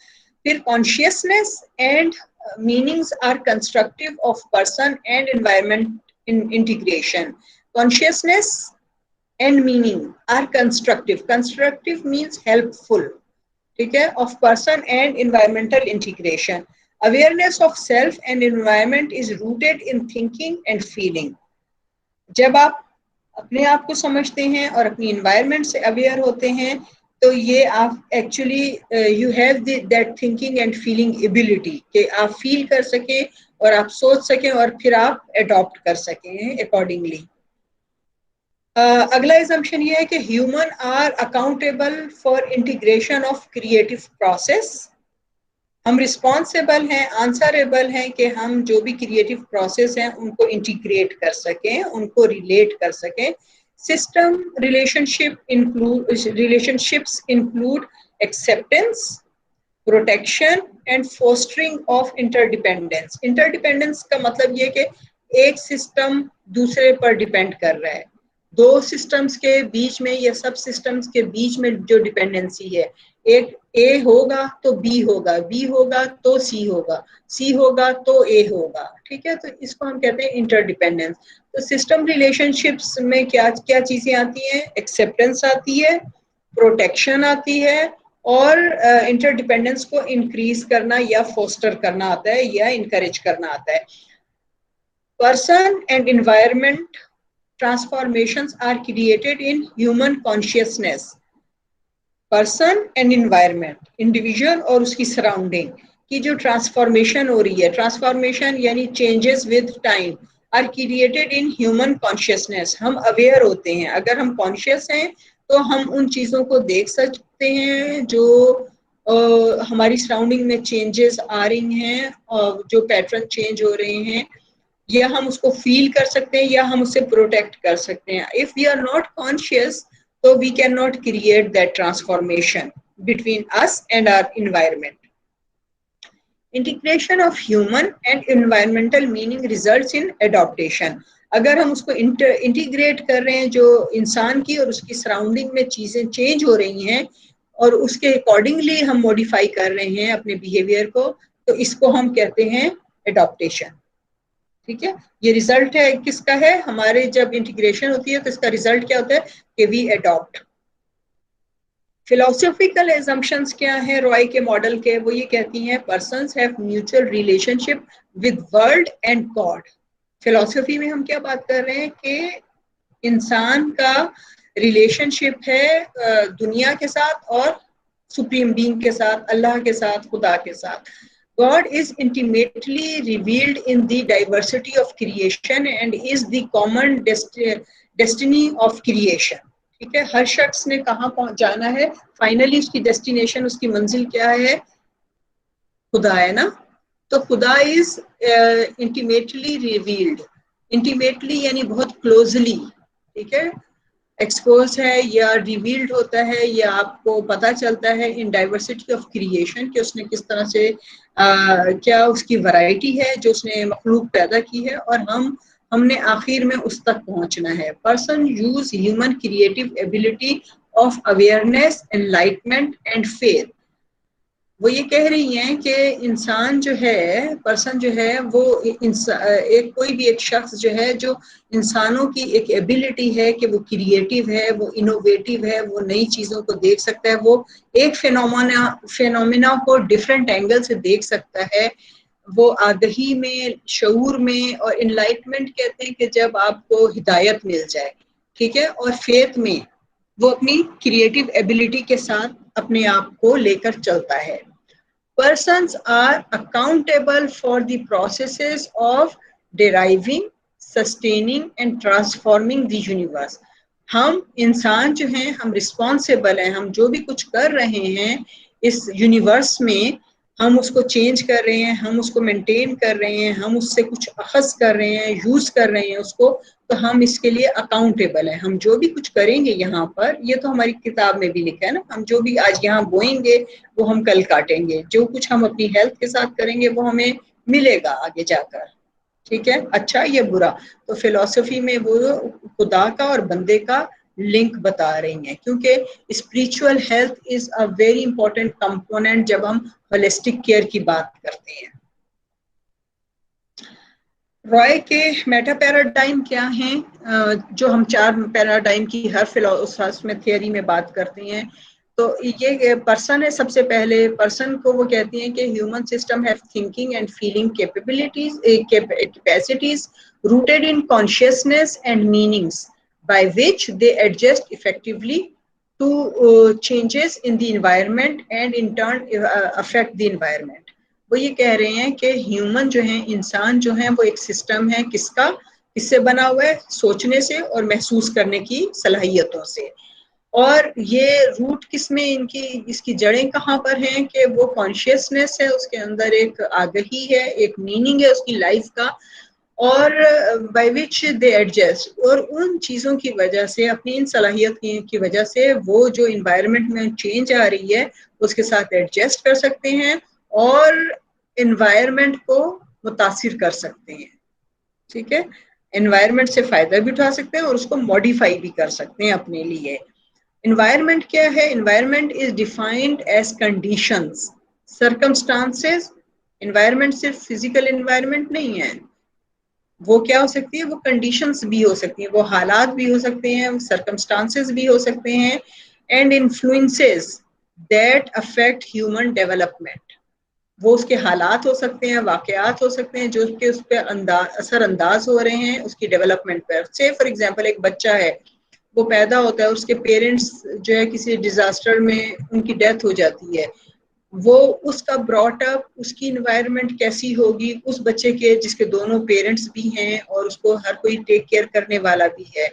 फिर consciousness and meanings are constructive of person and environment in integration. Consciousness and meaning are constructive, constructive means helpful, ठीक है, of person and environmental integration. Awareness of self and environment is rooted in thinking and feeling. जब आप अपने आप को समझते हैं और अपनी एनवायरनमेंट से अवेयर होते हैं तो ये आप actually you have that thinking and feeling ability कि आप फील कर सकें और आप सोच सकें और फिर आप अडॉप्ट कर सकें अकॉर्डिंगली। अगला एजम्पशन ये है कि human are accountable for integration of creative process. हम रिस्पॉन्सिबल हैं, आंसरेबल हैं कि हम जो भी क्रिएटिव प्रोसेस हैं उनको इंटीग्रेट कर सकें, उनको रिलेट कर सकें। System relationships include acceptance, protection and fostering of interdependence. Interdependence का मतलब ये कि एक सिस्टम दूसरे पर डिपेंड कर रहा है, दो सिस्टम्स के बीच में या सब सिस्टम्स के बीच में जो डिपेंडेंसी है, एक ए होगा तो बी होगा, बी होगा तो सी होगा, सी होगा तो ए होगा, ठीक है। तो इसको हम कहते हैं इंटरडिपेंडेंस। तो सिस्टम रिलेशनशिप्स में क्या क्या चीजें आती हैं? एक्सेप्टेंस आती है, प्रोटेक्शन आती है, और इंटरडिपेंडेंस को इंक्रीज करना या फोस्टर करना आता है या इनकरेज करना आता है। Person and environment transformations are created in human consciousness. Person and environment, individual और उसकी सराउंडिंग की जो ट्रांसफॉर्मेशन हो रही है, ट्रांसफॉर्मेशन यानी changes with time, are created in human consciousness. हम अवेयर होते हैं, अगर हम कॉन्शियस हैं तो हम उन चीज़ों को देख सकते हैं जो हमारी सराउंडिंग में चेंजेस आ रही हैं और जो पैटर्न चेंज हो रहे हैं, या हम उसको फील कर सकते हैं या हम उससे प्रोटेक्ट कर सकते हैं। If we are not conscious तो we can not create that transformation between us and our environment. Integration of human and environmental meaning results in adaptation. अगर हम उसको इंटीग्रेट कर रहे हैं, जो इंसान की और उसकी सराउंडिंग में चीजें चेंज हो रही हैं और उसके अकॉर्डिंगली हम मॉडिफाई कर रहे हैं अपने बिहेवियर को, तो इसको हम कहते हैं एडॉप्टेशन, ठीक है। ये रिजल्ट है किसका है? हमारे जब इंटीग्रेशन होती है तो इसका रिजल्ट क्या होता है कि वी एडॉप्ट। फिलोसॉफिकल एजम्पशंस क्या है रॉय के मॉडल के? वो ये कहती हैं persons have mutual relationship with world and God. Philosophy में हम क्या बात कर रहे हैं कि इंसान का रिलेशनशिप है दुनिया के साथ और सुप्रीम बीइंग के साथ, अल्लाह के साथ, खुदा के साथ। God is intimately revealed in the diversity of creation and is the common destiny of creation, ठीक है। हर शख्स ने कहाँ पहुंच जाना है, फाइनली उसकी डेस्टिनेशन, उसकी मंजिल क्या है? खुदा है ना। तो खुदा इज इंटीमेटली रिवील्ड, इंटीमेटली यानी बहुत क्लोजली, ठीक है, एक्सपोज है या रिवील्ड होता है या आपको पता चलता है इन डाइवर्सिटी ऑफ क्रिएशन कि उसने किस तरह से क्या उसकी वैरायटी है जो उसने मखलूक पैदा की है, और हमने आखिर में उस तक पहुंचना है। Person use human creative ability of awareness, enlightenment and faith. वो ये कह रही हैं कि इंसान जो है, पर्सन जो है, वो एक कोई भी एक शख्स जो है, जो इंसानों की एक एबिलिटी है कि वो क्रिएटिव है, वो इनोवेटिव है, वो नई चीज़ों को देख सकता है, वो एक फिनोमिना को डिफरेंट एंगल से देख सकता है। वो आगही में, शऊर में, और इनलाइटमेंट कहते हैं कि जब आपको हिदायत मिल जाए, ठीक है, और फेथ में वो अपनी क्रिएटिव एबिलिटी के साथ अपने आप को लेकर चलता है। Persons are accountable for the processes of deriving, sustaining and transforming the universe. हम इंसान जो हैं, हम रिस्पॉन्सिबल हैं, हम जो भी कुछ कर रहे हैं इस यूनिवर्स में, हम उसको चेंज कर रहे हैं, हम उसको मेंटेन कर रहे हैं, हम उससे कुछ अखज़ कर रहे हैं, यूज कर रहे हैं उसको, तो हम इसके लिए अकाउंटेबल हैं। हम जो भी कुछ करेंगे यहाँ पर, ये तो हमारी किताब में भी लिखा है ना, हम जो भी आज यहाँ बोएंगे वो हम कल काटेंगे, जो कुछ हम अपनी हेल्थ के साथ करेंगे वो हमें मिलेगा आगे जाकर, ठीक है, अच्छा या बुरा। तो फिलॉसफी में वो खुदा का और बंदे का लिंक बता रही हैं, क्योंकि spiritual health is a very important component जब हम होलिस्टिक केयर की बात करते हैं। रॉय के मेटा पैराडाइम क्या हैं? जो हम 4 पैराडाइम की हर फिलोसफी में, थियरी में बात करते हैं, तो ये पर्सन है। सबसे पहले पर्सन को वो कहती हैं कि human system have thinking and feeling capacities rooted in consciousness and meanings by which they adjust effectively to changes in the environment and in turn affect the environment. वो ये कह रहे हैं कि ह्यूमन जो है, इंसान जो है, वो एक सिस्टम है, किसका, किससे बना हुआ है? सोचने से और महसूस करने की सलाहियतों से। और ये रूट किसमें इनकी, इसकी जड़ें कहाँ पर हैं कि वो कॉन्शियसनेस है, उसके अंदर एक आगही है, एक मीनिंग है उसकी लाइफ का, और बाय विच दे एडजस्ट, और उन चीज़ों की वजह से, अपनी इन सलाहियत की वजह से वो जो इन्वायरमेंट में चेंज आ रही है उसके साथ एडजस्ट कर सकते हैं और इन्वायरमेंट को मुतासिर कर सकते हैं। ठीक है, इन्वायरमेंट से फायदा भी उठा सकते हैं और उसको मॉडिफाई भी कर सकते हैं अपने लिए। इन्वायरमेंट क्या है? Environment is defined as conditions, circumstances. Environment सिर्फ फिजिकल इन्वायरमेंट नहीं है, वो क्या हो सकती है, वो कंडीशंस भी हो सकती हैं, वो हालात भी हो सकते हैं, सर्कमस्टांसेस भी हो सकते हैं, and influences that affect human development. वो उसके हालात हो सकते हैं, वाकयात हो सकते हैं जो उसके उस पर असरअंदाज हो रहे हैं उसकी डेवलपमेंट पर। से फॉर एग्जांपल एक बच्चा है, वो पैदा होता है, उसके पेरेंट्स जो है किसी डिजास्टर में उनकी डेथ हो जाती है, वो उसका ब्रॉट अप, उसकी इन्वायरमेंट कैसी होगी उस बच्चे के जिसके दोनों पेरेंट्स भी हैं और उसको हर कोई टेक केयर करने वाला भी है,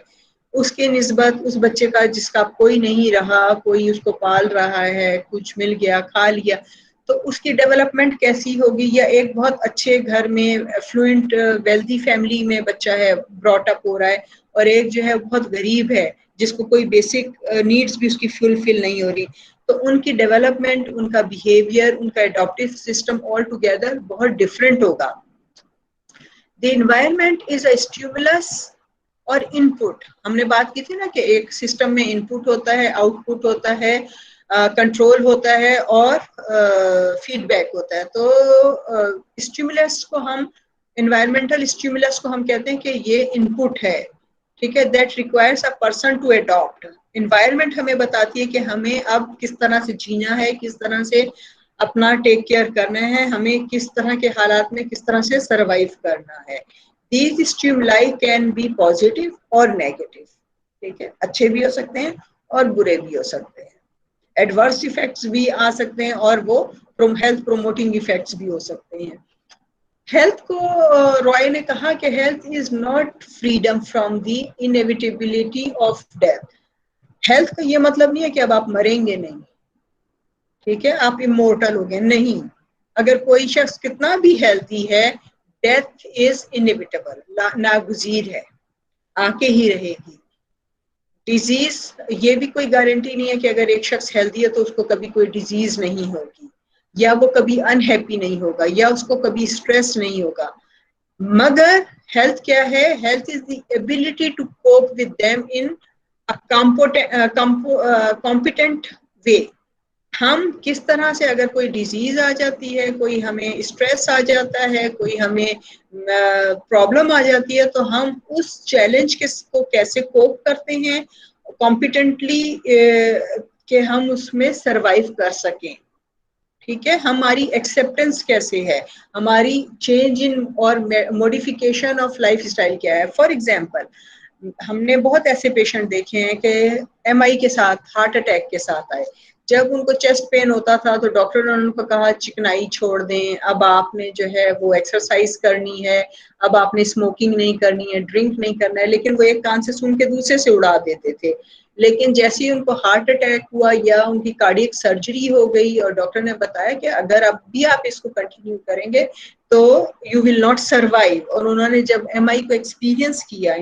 उसके निस्बत उस बच्चे का जिसका कोई नहीं रहा, कोई उसको पाल रहा है, कुछ मिल गया खा लिया, तो उसकी डेवलपमेंट कैसी होगी। या एक बहुत अच्छे घर में एफ्लुएंट वेल्दी फैमिली में बच्चा है, ब्रॉट अप हो रहा है, और एक जो है बहुत गरीब है जिसको कोई बेसिक नीड्स भी उसकी फुलफिल नहीं हो रही, तो उनकी डेवलपमेंट, उनका बिहेवियर, उनका एडॉप्टिव सिस्टम ऑल टुगेदर बहुत डिफरेंट होगा। The environment is a stimulus और इनपुट। हमने बात की थी ना कि एक सिस्टम में इनपुट होता है, आउटपुट होता है, कंट्रोल होता है और फीडबैक होता है। तो स्टिमुलस को हम, एनवायरमेंटल स्टिमुलस को हम कहते हैं कि ये इनपुट है, ठीक है, that requires a person to adopt. Environment हमें बताती है कि हमें अब किस तरह से जीना है, किस तरह से अपना टेक केयर करना है, हमें किस तरह के हालात में किस तरह से सरवाइव करना है। These stimuli can be positive और negative, ठीक है, अच्छे भी हो सकते हैं और बुरे भी हो सकते हैं, एडवर्स इफेक्ट्स भी आ सकते हैं और वो हेल्थ प्रोमोटिंग इफेक्ट्स भी हो सकते हैं। हेल्थ को रॉय ने कहा कि health is not freedom from the inevitability of death. Health का ये मतलब नहीं है कि अब आप मरेंगे नहीं, ठीक है, आप इमोर्टल हो गए, नहीं। अगर कोई शख्स कितना भी हेल्थी है, डेथ इज इनएविटेबल, नागुजीर है, आके ही रहेगी। डिजीज, ये भी कोई गारंटी नहीं है कि अगर एक शख्स हेल्थी है तो उसको कभी कोई डिजीज नहीं होगी, या वो कभी अनहैप्पी नहीं होगा, या उसको कभी स्ट्रेस नहीं होगा। मगर हेल्थ क्या है? Health is the ability to cope with them in a competent way. हम किस तरह से, अगर कोई डिजीज आ जाती है, कोई हमें स्ट्रेस आ जाता है, कोई हमें प्रॉब्लम आ जाती है, तो हम उस चैलेंज को कैसे कोप करते हैं कॉम्पिटेंटली, कि हम उसमें सरवाइव कर सकें। ठीक है, हमारी एक्सेप्टेंस कैसे है, हमारी चेंज इन और मॉडिफिकेशन ऑफ लाइफ स्टाइल क्या है। फॉर एग्जाम्पल, हमने बहुत ऐसे पेशेंट देखे हैं कि MI के साथ, हार्ट अटैक के साथ आए, जब उनको चेस्ट पेन होता था तो डॉक्टर ने उनको कहा चिकनाई छोड़ दें, अब आपने जो है वो एक्सरसाइज करनी है, अब आपने स्मोकिंग नहीं करनी है, ड्रिंक नहीं करना है, लेकिन वो एक कान से सुन के दूसरे से उड़ा देते थे। लेकिन जैसे ही उनको हार्ट अटैक हुआ या उनकी कार्डियक सर्जरी हो गई और डॉक्टर ने बताया कि अगर अब भी आप इसको कंटिन्यू करेंगे तो यू विल नॉट सर्वाइव, और उन्होंने जब MI को एक्सपीरियंस किया,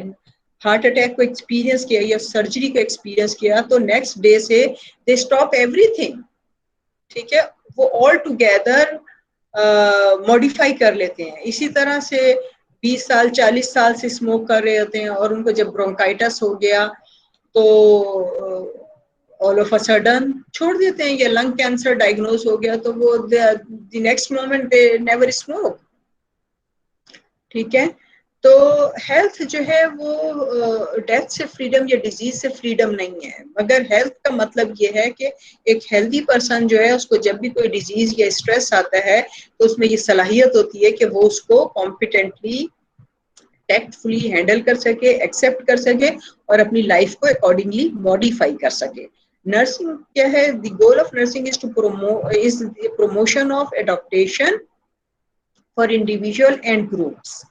हार्ट अटैक को एक्सपीरियंस किया या सर्जरी को एक्सपीरियंस किया, तो नेक्स्ट डे से दे स्टॉप एवरीथिंग, ठीक है, वो ऑल टुगेदर मॉडिफाई कर लेते हैं। इसी तरह से 20 साल 40 साल से स्मोक कर रहे होते हैं और उनको जब ब्रोंकाइटिस हो गया तो ऑल ऑफ अ सडन छोड़ देते हैं, या लंग कैंसर डायग्नोज हो गया तो वो the next moment they never smoke. ठीक है, तो हेल्थ जो है वो डेथ से फ्रीडम या डिजीज से फ्रीडम नहीं है, मगर हेल्थ का मतलब ये है कि एक हेल्दी पर्सन जो है उसको जब भी कोई डिजीज या स्ट्रेस आता है तो उसमें ये सलाहियत होती है कि वो उसको कॉम्पिटेंटली, टैक्टफुली हैंडल कर सके, एक्सेप्ट कर सके और अपनी लाइफ को अकॉर्डिंगली मॉडिफाई कर सके। नर्सिंग क्या है? The goal of nursing is to promotion of adaptation for individual and groups.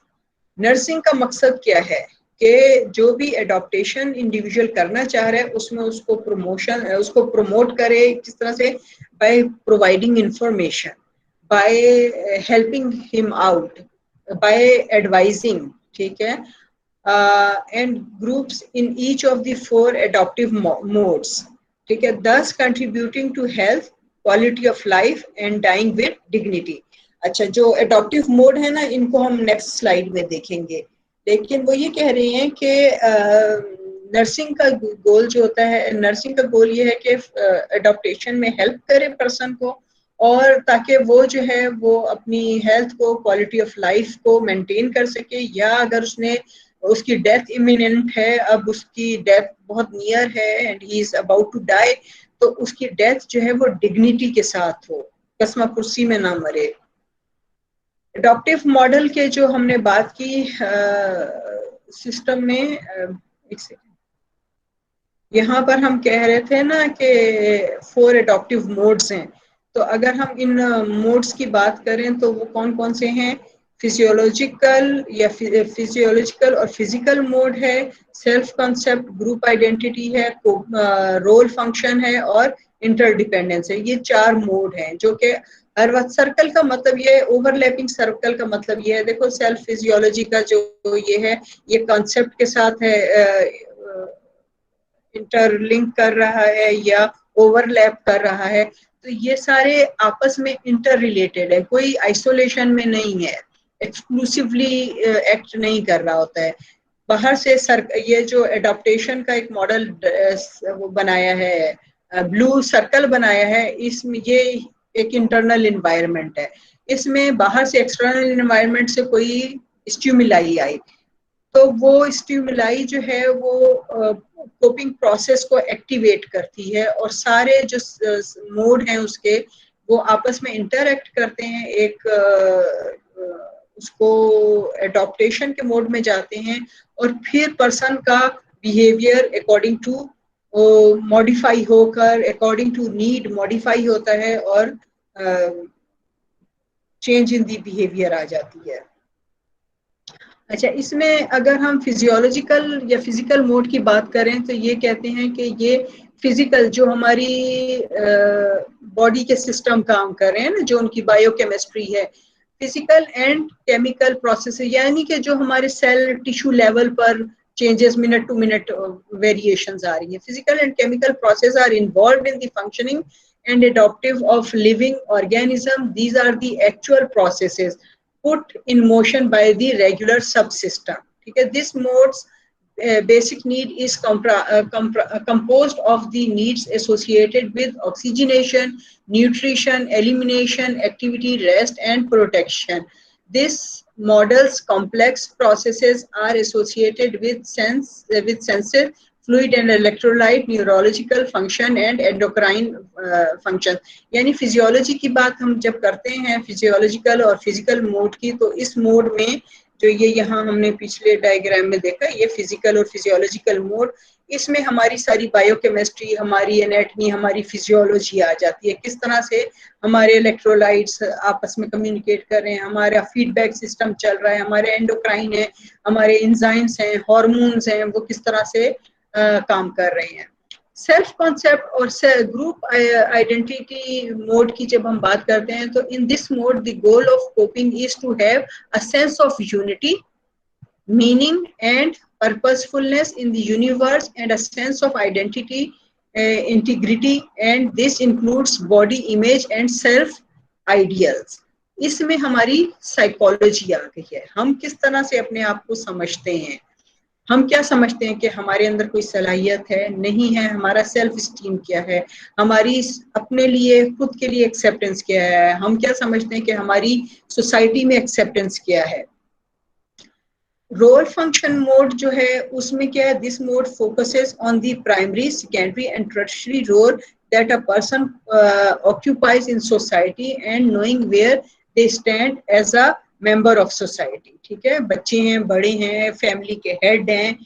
Nursing का मकसद क्या है? कि जो भी एडॉप्टेशन इंडिविजुअल करना चाह रहा है उसमें उसको प्रमोट करे। किस तरह से? By providing information, by helping him out, by advising, ठीक है, and groups in each of the 4 adaptive modes, ठीक है, thus contributing to health, quality of life and dying with dignity। अच्छा, जो एडॉप्टिव मोड है ना, इनको हम नेक्स्ट स्लाइड में देखेंगे, लेकिन वो ये कह रही हैं कि नर्सिंग का गोल जो होता है, नर्सिंग का गोल ये है कि एडॉप्टेशन में हेल्प करे पर्सन को, और ताकि वो जो है वो अपनी हेल्थ को, क्वालिटी ऑफ लाइफ को मेंटेन कर सके, या अगर उसकी डेथ इमिनेंट है, अब उसकी डेथ बहुत नियर है and he is about to die, तो उसकी डेथ जो है वो डिग्निटी के साथ हो, कसमा कुर्सी में ना मरे। एडॉप्टिव मॉडल के जो हमने बात की सिस्टम में, एक सेकंड, यहाँ पर हम कह रहे थे ना कि 4 एडॉप्टिव मोड्स हैं, तो अगर हम इन मोड्स की बात करें तो वो कौन कौन से हैं? फिजियोलॉजिकल और फिजिकल मोड है, सेल्फ कॉन्सेप्ट, ग्रुप आइडेंटिटी है, रोल फंक्शन है और इंटरडिपेंडेंस है। ये 4 मोड हैं जो कि हर वक्त, सर्कल का मतलब ये, ओवरलैपिंग सर्कल का मतलब ये है, देखो सेल्फ फिजियोलॉजी का जो ये है, ये कॉन्सेप्ट के साथ है, इंटरलिंक कर रहा है या ओवरलैप कर रहा है, तो ये सारे आपस में इंटर रिलेटेड है, कोई आइसोलेशन में नहीं है, एक्सक्लूसिवली एक्ट नहीं कर रहा होता है। बाहर से ये जो एडॉप्टेशन का एक मॉडल वो बनाया है, ब्लू सर्कल बनाया है, इसमें ये एक इंटरनल इन्वायरमेंट है, इसमें बाहर से एक्सटर्नल इन्वायरमेंट से कोई स्टिमुलाई आई, तो वो स्टिमुलाई जो है वो कोपिंग प्रोसेस को एक्टिवेट करती है, और सारे जो मोड हैं उसके वो आपस में इंटरएक्ट करते हैं, एक उसको एडॉप्टेशन के मोड में जाते हैं, और फिर पर्सन का बिहेवियर अकॉर्डिंग टू मॉडिफाई होकर, अकॉर्डिंग टू नीड मॉडिफाई होता है, और चेंज इन दी बिहेवियर आ जाती है। अच्छा, इसमें अगर हम फिजियोलॉजिकल या फिजिकल मोड की बात करें तो ये कहते हैं कि ये फिजिकल जो हमारी बॉडी के सिस्टम काम कर रहे हैं ना, जो उनकी बायोकेमिस्ट्री है, फिजिकल एंड केमिकल प्रोसेस, यानी कि जो हमारे सेल टिश्यू लेवल पर changes, minute to minute variations आ रही हैं। Physical and chemical process are involved in the functioning and adaptive of living organism. These are the actual processes put in motion by the regular subsystem. ठीक है, this mode's basic need is composed of the needs associated with oxygenation, nutrition, elimination, activity, rest, and protection. This model's complex processes are associated with senses, fluid and electrolyte, neurological function and endocrine function। यानी physiology की बात हम जब करते हैं, physiological और physical mode की, तो इस मोड में जो ये यहाँ हमने पिछले डायग्राम में देखा, ये फिजिकल और फिजियोलॉजिकल मोड, इसमें हमारी सारी बायोकेमिस्ट्री, हमारी एनाटमी, हमारी फिजियोलॉजी आ जाती है, किस तरह से हमारे इलेक्ट्रोलाइट्स आपस में कम्युनिकेट कर रहे हैं, हमारा फीडबैक सिस्टम चल रहा है, हमारे एंडोक्राइन है, हमारे एंजाइम्स हैं, हार्मोन्स हैं, वो किस तरह से काम कर रहे हैं। सेल्फ कॉन्सेप्ट और ग्रुप आइडेंटिटी मोड की जब हम बात करते हैं, तो in this mode the goal of coping is to have a sense of unity, meaning and purposefulness in the universe and a sense of identity, integrity, and this includes body image and self ideals। इसमें हमारी psychology आ गई है, हम किस तरह से अपने आप को समझते हैं, हम क्या समझते हैं कि हमारे अंदर कोई सलाहियत है, नहीं है, हमारा सेल्फ स्टीम क्या है, हमारी अपने लिए, खुद के लिए एक्सेप्टेंस क्या है, हम क्या समझते हैं कि हमारी सोसाइटी में एक्सेप्टेंस क्या है। रोल फंक्शन मोड जो है उसमें क्या है, this mode focuses on the primary, secondary and tertiary role that a person occupies in society and knowing where they stand as a member of society. ठीक है, बच्चे हैं, बड़े हैं, फैमिली के हेड हैं,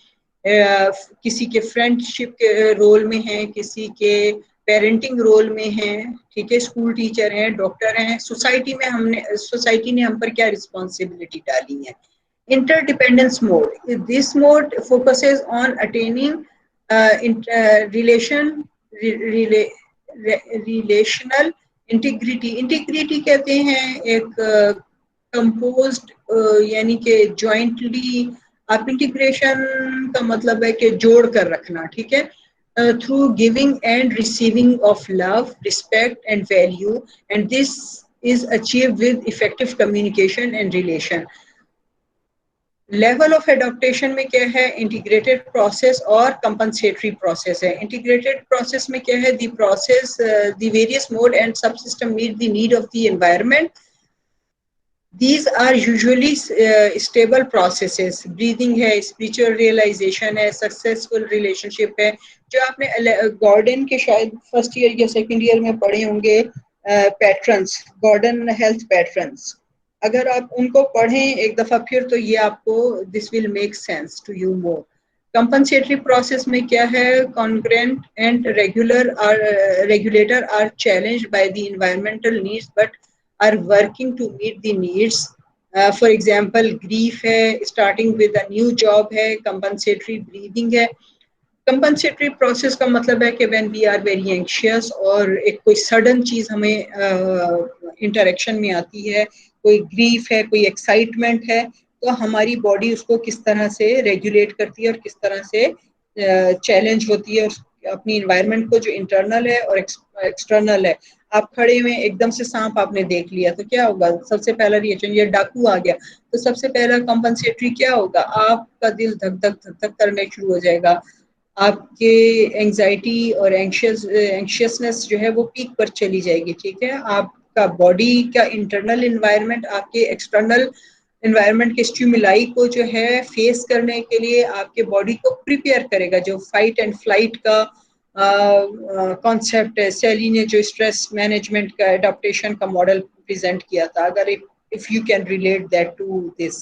किसी के फ्रेंडशिप के रोल में हैं, किसी के पेरेंटिंग रोल में हैं, ठीक है, स्कूल टीचर हैं, डॉक्टर हैं, सोसाइटी में सोसाइटी ने हम पर क्या रिस्पॉन्सिबिलिटी डाली है, Interdependence mode. This mode focuses on attaining relational integrity. Integrity कहते हैं एक composed यानी कि jointly, आप इंटीग्रेशन का मतलब है कि जोड़ कर रखना, ठीक है, through giving and receiving of love, respect and value, and this is achieved with effective communication and relation. Level of adaptation में क्या है, इंटीग्रेटेड प्रोसेस और कंपनसेटरी प्रोसेस है. इंटीग्रेटेड प्रोसेस में क्या है, the process the various mode and subsystem meet the need of the environment. These are usually stable processes. Breathing है, spiritual realization है, successful relationship है. जो आपने गॉर्डन के शायद फर्स्ट ईयर या सेकंड ईयर में पढ़े होंगे, पैटर्न्स, गॉर्डन हेल्थ पैटर्न्स, अगर आप उनको पढ़ें एक दफा फिर तो ये आपको this will make sense to you more. Compensatory process में क्या है, cognator and regulator are challenged by the environmental needs but are working to meet the needs. For example grief है, starting with a new job है, compensatory breathing है. Compensatory process का मतलब है कि when we are very anxious और एक कोई सडन चीज हमें इंटरेक्शन में आती है, कोई ग्रीफ है, कोई एक्साइटमेंट है, तो हमारी बॉडी उसको किस तरह से रेगुलेट करती है और किस तरह से चैलेंज होती है अपनी इन्वायरमेंट को, जो इंटरनल है और एक्सटर्नल है. आप खड़े में एकदम से सांप आपने देख लिया तो क्या होगा, सबसे पहला रिएक्शन, ये डाकू आ गया, तो सबसे पहला कंपनसेटरी क्या होगा, आपका दिल धक धक धक धक करने शुरू हो जाएगा, आपके एंजाइटी और एंशियसनेस जो है वो पीक पर चली जाएगी, ठीक है. आपका बॉडी का इंटरनल इन्वायरमेंट आपके एक्सटर्नल इन्वायरमेंट के स्टिमुलाई को जो है फेस करने के लिए आपके बॉडी को प्रिपेयर करेगा. जो फाइट एंड फ्लाइट का कॉन्सेप्ट है, सैली ने जो स्ट्रेस मैनेजमेंट का एडाप्टेशन का मॉडल प्रेजेंट किया था, अगर if you can relate that to this.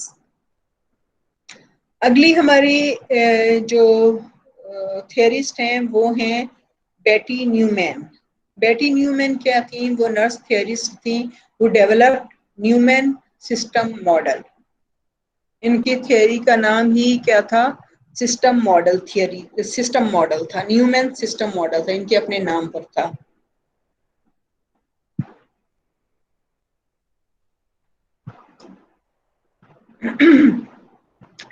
अगली हमारी जो थियरिस्ट हैं वो हैं बेटी न्यूमैन. बेटी न्यूमैन क्या थी, वो नर्स थियरिस्ट थी वो डेवलप्ड न्यूमैन सिस्टम मॉडल. इनकी थियरी का नाम ही क्या था, system model theory, system model था, न्यूमैन सिस्टम मॉडल था, इनके अपने नाम पर था.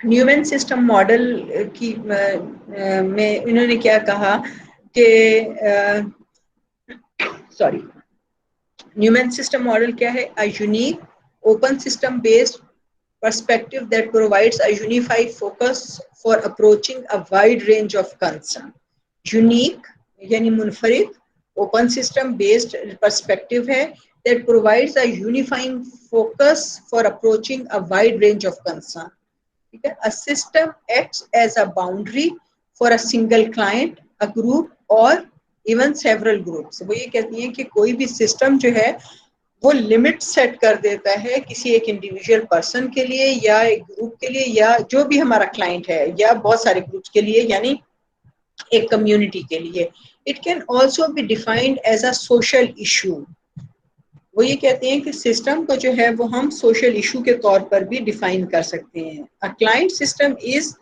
न्यूमैन सिस्टम मॉडल की में इन्होंने क्या कहा कि न्यूमैन सिस्टम मॉडल क्या है, a unique open system based perspective that provides a unified focus for approaching a wide range of concern. Unique यानी मुनफरिद, open system based perspective है that provides a unifying focus for approaching a wide range of concern. ठीक है, a system acts as a boundary for a single client, a group or even several groups. वो ये कहती हैं कि कोई भी सिस्टम जो है वो लिमिट सेट कर देता है किसी एक इंडिविजुअल पर्सन के लिए या एक ग्रुप के लिए या जो भी हमारा क्लाइंट है या बहुत सारे ग्रुप्स के लिए, यानी एक कम्युनिटी के लिए. It can also be defined as a social issue. वो ये कहते हैं कि सिस्टम को जो है वो हम सोशल इशू के तौर पर भी डिफाइन कर सकते हैं. A client system is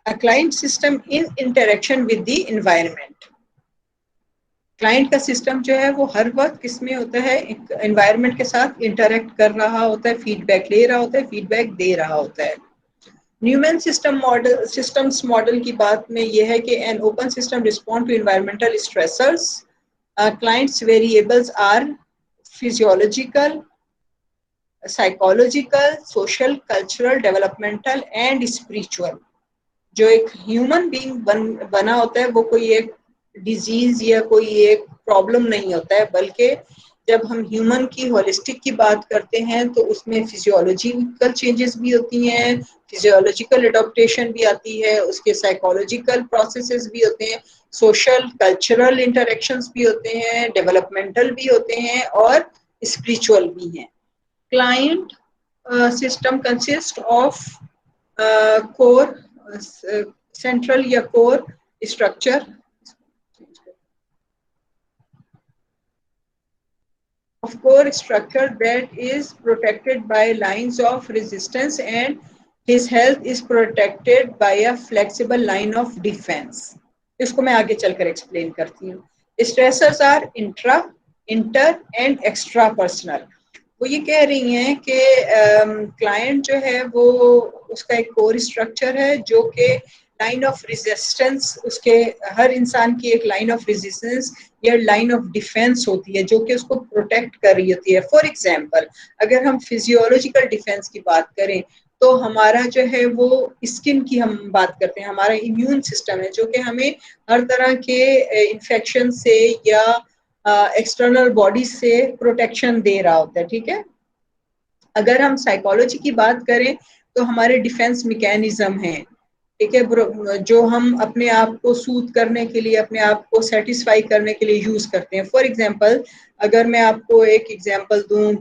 a client system in interaction with the environment. Client का सिस्टम जो है वो हर वक्त किसमें होता है, एनवायरनमेंट के साथ इंटरेक्ट कर रहा होता है, फीडबैक ले रहा होता है, फीडबैक दे रहा होता है. न्यूमैन सिस्टम्स मॉडल की बात में यह है कि an open system respond to environmental stressors. Clients variables are physiological, psychological, social, cultural, developmental and spiritual. जो एक ह्यूमन बीइंग बना होता है वो कोई एक डिजीज या कोई एक प्रॉब्लम नहीं होता है, बल्कि जब हम ह्यूमन की होलिस्टिक की बात करते हैं तो उसमें फिजियोलॉजिकल चेंजेस भी होती हैं, फिजियोलॉजिकल एडॉप्टेशन भी आती है, उसके साइकोलॉजिकल प्रोसेसेस भी होते हैं, सोशल कल्चरल इंटरेक्शंस भी होते हैं, डेवलपमेंटल भी होते हैं और स्पिरिचुअल भी हैं. Client system consist of core central या core structure. of core structure that is protected by lines of resistance and his health is protected by a flexible line of defense. इसको मैं आगे चलकर एक्सप्लेन करती हूँ. Stressors are intra, inter and extra personal. वो ये कह रही हैं कि क्लाइंट जो है वो उसका एक कोर स्ट्रक्चर है जो कि लाइन ऑफ रेजिस्टेंस, उसके हर इंसान की एक लाइन ऑफ रेजिस्टेंस या लाइन ऑफ डिफेंस होती है जो कि उसको प्रोटेक्ट कर रही होती है. फॉर एग्जांपल अगर हम फिजियोलॉजिकल डिफेंस की बात करें तो हमारा जो है वो स्किन की हम बात करते हैं, हमारा इम्यून सिस्टम है जो कि हमें हर तरह के इन्फेक्शन से या एक्सटर्नल बॉडी से प्रोटेक्शन दे रहा होता है. ठीक है. अगर हम साइकोलॉजी की बात करें तो हमारे डिफेंस मैकेनिज्म हैं. ठीक है, जो हम अपने आप को सूद करने के लिए, अपने आप को सेटिस्फाई करने के लिए यूज करते हैं. फॉर एग्जांपल अगर मैं आपको एक एग्जांपल दूं,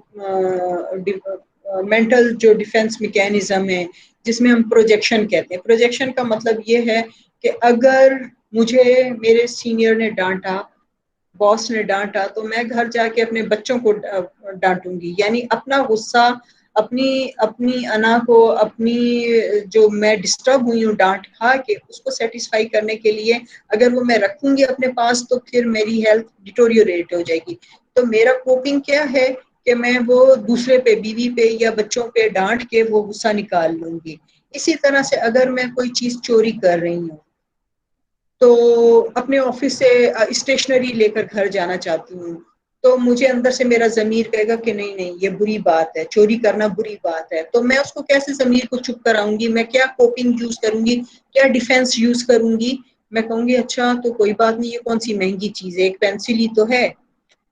मेंटल जो डिफेंस मैकेनिज्म है जिसमें हम प्रोजेक्शन कहते हैं. प्रोजेक्शन का मतलब ये है कि अगर मुझे मेरे सीनियर ने डांटा, बॉस ने डांटा, तो मैं घर जाके अपने बच्चों को डांटूंगी. यानी अपना गुस्सा, अपनी अना को, अपनी जो मैं डिस्टर्ब हुई हूँ डांट खा के, उसको सेटिस्फाई करने के लिए अगर वो मैं रखूंगी अपने पास तो फिर मेरी हेल्थ डिटोरियोरेट हो जाएगी. तो मेरा कोपिंग क्या है कि मैं वो दूसरे पे, बीवी पे या बच्चों पे डांट के वो गुस्सा निकाल लूंगी. इसी तरह से अगर मैं कोई चीज चोरी कर रही हूँ तो अपने ऑफिस से स्टेशनरी लेकर घर जाना चाहती हूँ, तो मुझे अंदर से मेरा ज़मीर कहेगा कि नहीं नहीं ये बुरी बात है, चोरी करना बुरी बात है. तो मैं उसको कैसे ज़मीर को चुप कराऊंगी? मैं क्या कोपिंग यूज करूंगी, क्या डिफेंस यूज करूंगी? मैं कहूंगी अच्छा तो कोई बात नहीं, ये कौन सी महंगी चीज है, एक पेंसिल ही तो है.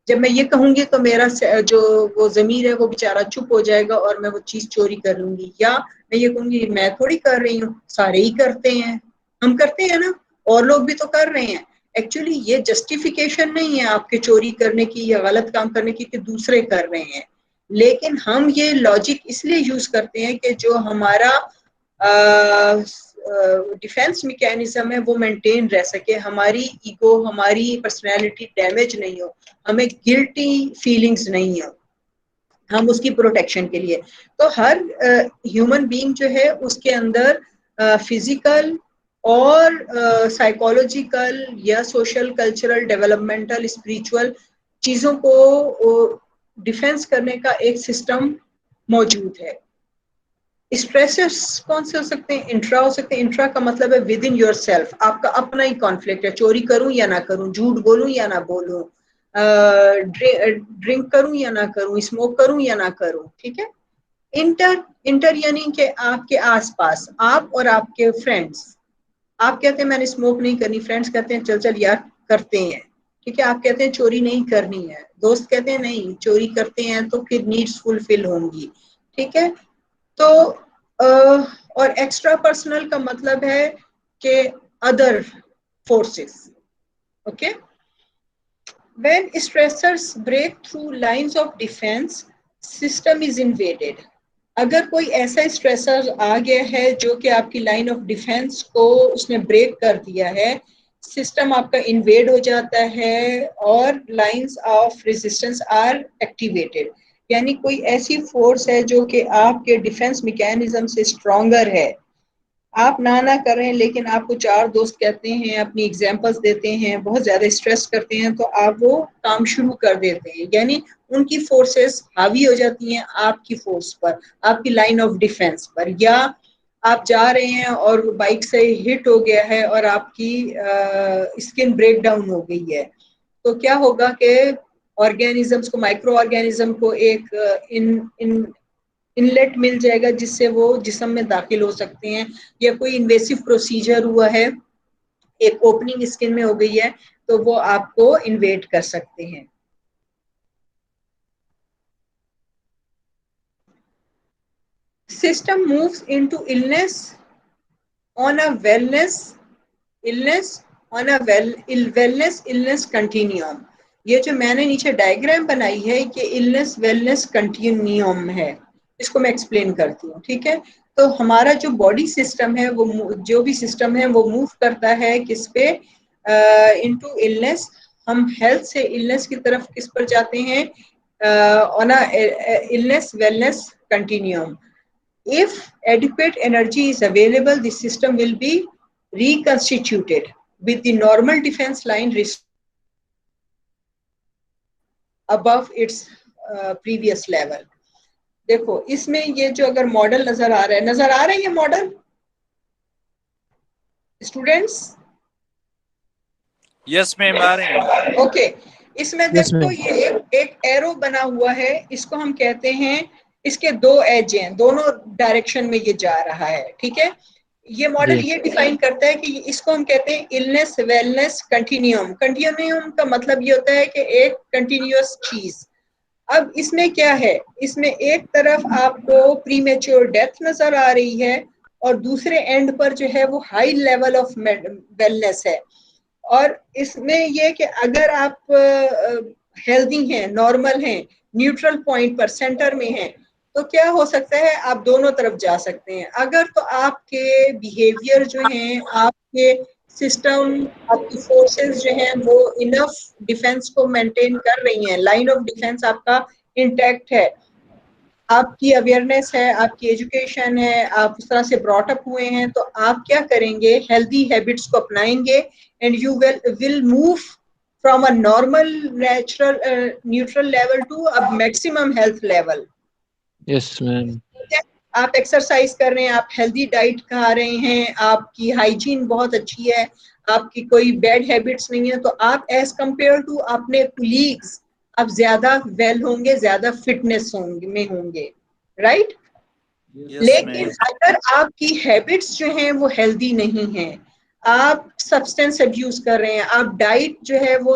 जब मैं ये कहूंगी तो मेरा जो वो ज़मीर है वो बेचारा चुप हो जाएगा और मैं वो चीज चोरी कर लूंगी. या मैं ये कहूंगी मैं थोड़ी कर रही हूँ, सारे ही करते हैं, हम करते हैं ना, और लोग भी तो कर रहे हैं. एक्चुअली ये जस्टिफिकेशन नहीं है आपके चोरी करने की या गलत काम करने की कि दूसरे कर रहे हैं, लेकिन हम ये लॉजिक इसलिए यूज करते हैं कि जो हमारा डिफेंस मैकेनिज्म है वो मेंटेन रह सके, हमारी ईगो, हमारी पर्सनैलिटी डैमेज नहीं हो, हमें गिल्टी फीलिंग्स नहीं हो, हम उसकी प्रोटेक्शन के लिए. तो हर ह्यूमन बीइंग जो है उसके अंदर फिजिकल और साइकोलॉजिकल या सोशल, कल्चरल, डेवलपमेंटल, स्पिरिचुअल चीजों को डिफेंस करने का एक सिस्टम मौजूद है. स्ट्रेसर्स कौन से हो सकते हैं? इंट्रा हो सकते हैं. इंट्रा का मतलब है विद इन योर सेल्फ, आपका अपना ही कॉन्फ्लिक्ट है, चोरी करूं या ना करूं, झूठ बोलूं या ना बोलूं, ड्रिंक करूं या ना करूं, स्मोक करूं या ना करूं. ठीक है. इंटर यानी कि आपके आसपास, आप और आपके फ्रेंड्स. आप कहते हैं मैंने स्मोक नहीं करनी, फ्रेंड्स कहते हैं चल चल यार करते हैं. ठीक है. आप कहते हैं चोरी नहीं करनी है, दोस्त कहते हैं नहीं चोरी करते हैं तो फिर नीड्स फुलफिल होंगी. ठीक है. तो और एक्स्ट्रा पर्सनल का मतलब है कि other forces. Okay. When stressors break through lines of defence, system is invaded. अगर कोई ऐसा स्ट्रेसर आ गया है जो कि आपकी लाइन ऑफ डिफेंस को उसने ब्रेक कर दिया है, सिस्टम आपका इन्वेड हो जाता है और lines of resistance R activated. यानी कोई ऐसी फोर्स है जो कि आपके डिफेंस मैकेनिज्म से स्ट्रॉन्गर है. आप ना कर रहे हैं लेकिन आपको चार दोस्त कहते हैं, अपनी एग्जांपल्स देते हैं, बहुत ज्यादा स्ट्रेस करते हैं, तो आप वो काम शुरू कर देते हैं. यानी उनकी फोर्सेस हावी हो जाती हैं आपकी फोर्स पर, आपकी लाइन ऑफ डिफेंस पर. या आप जा रहे हैं और बाइक से हिट हो गया है और आपकी स्किन ब्रेक डाउन हो गई है, तो क्या होगा कि ऑर्गेनिजम्स को, माइक्रो ऑर्गेनिज्म को एक इनलेट मिल जाएगा जिससे वो जिस्म में दाखिल हो सकते हैं. या कोई इन्वेसिव प्रोसीजर हुआ है, एक ओपनिंग स्किन में हो गई है, तो वो आपको इन्वेड कर सकते हैं. System moves into illness on a wellness illness continuum. ये जो मैंने नीचे डायग्राम बनाई है कि इलनेस वेलनेस कंटिन्यूम है, इसको मैं एक्सप्लेन करती हूँ. ठीक है. तो हमारा जो बॉडी सिस्टम है, वो जो भी सिस्टम है वो मूव करता है किस पे? Into illness. हम हेल्थ से इलनेस की तरफ किस पर जाते हैं? on a illness wellness continuum. If adequate energy is available, the system will be reconstituted with the normal defense line above its previous level. देखो इसमें ये जो अगर मॉडल नजर आ रहा है ये मॉडल स्टूडेंट्स? यस मैम आ रहे हैं। ओके, इसमें देखो ये एक एरो बना हुआ है, इसको हम कहते हैं, इसके दो एज हैं, दोनों डायरेक्शन में ये जा रहा है, ठीक है। ये मॉडल ये डिफाइन करता है कि इसको हम कहते हैं इलनेस वेलनेस कंटिन्यूम। कंटिन्यूम का मतलब ये होता है कि एक कंटिन्यूअस चीज। अब इसमें क्या है, इसमें एक तरफ आपको प्रीमेच्योर डेथ नजर आ रही है और दूसरे एंड पर जो है वो हाई लेवल ऑफ वेलनेस है। और इसमें ये कि अगर आप हेल्दी हैं, नॉर्मल हैं, न्यूट्रल पॉइंट पर सेंटर में हैं, तो क्या हो सकता है, आप दोनों तरफ जा सकते हैं। अगर तो आपके बिहेवियर जो हैं, आपके सिस्टम, आपकी फोर्सेस जो हैं वो इनफ डिफेंस को मेंटेन कर रही हैं, लाइन ऑफ डिफेंस आपका इंटैक्ट है, आपकी अवेयरनेस है, आपकी एजुकेशन है, आप उस तरह से ब्रॉट अप हुए हैं, तो आप क्या करेंगे, हेल्दी हैबिट्स को अपनाएंगे and you will move from a normal natural neutral level to a maximum health level. Yes ma'am. आप एक्सरसाइज कर रहे हैं, आप हेल्दी डाइट खा रहे हैं, आपकी हाइजीन बहुत अच्छी है, आपकी कोई बैड हैबिट्स नहीं है, तो आप एज कंपेयर टू अपने कुलीग्स आप ज्यादा वेल होंगे, ज्यादा फिटनेस होंगे, राइट। लेकिन अगर आपकी हैबिट्स जो हैं वो हेल्दी नहीं हैं, आप सब्सटेंस अब्यूज कर रहे हैं, आप डाइट जो है वो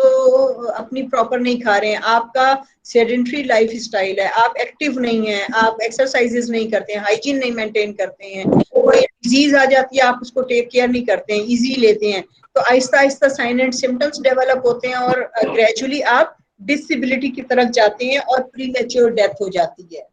अपनी प्रॉपर नहीं खा रहे हैं, आपका सेडेंट्री लाइफ स्टाइल है, आप एक्टिव नहीं हैं, आप एक्सरसाइजेस नहीं करते हैं, हाइजीन नहीं मेंटेन करते हैं, कोई डिजीज आ जाती है आप उसको टेक केयर नहीं करते हैं, इजी लेते हैं, तो Aahista Aahista sign and symptoms develop होते हैं और ग्रेजुअली आप डिसेबिलिटी की तरफ जाते हैं और प्रीमेच्योर डेथ हो जाती है।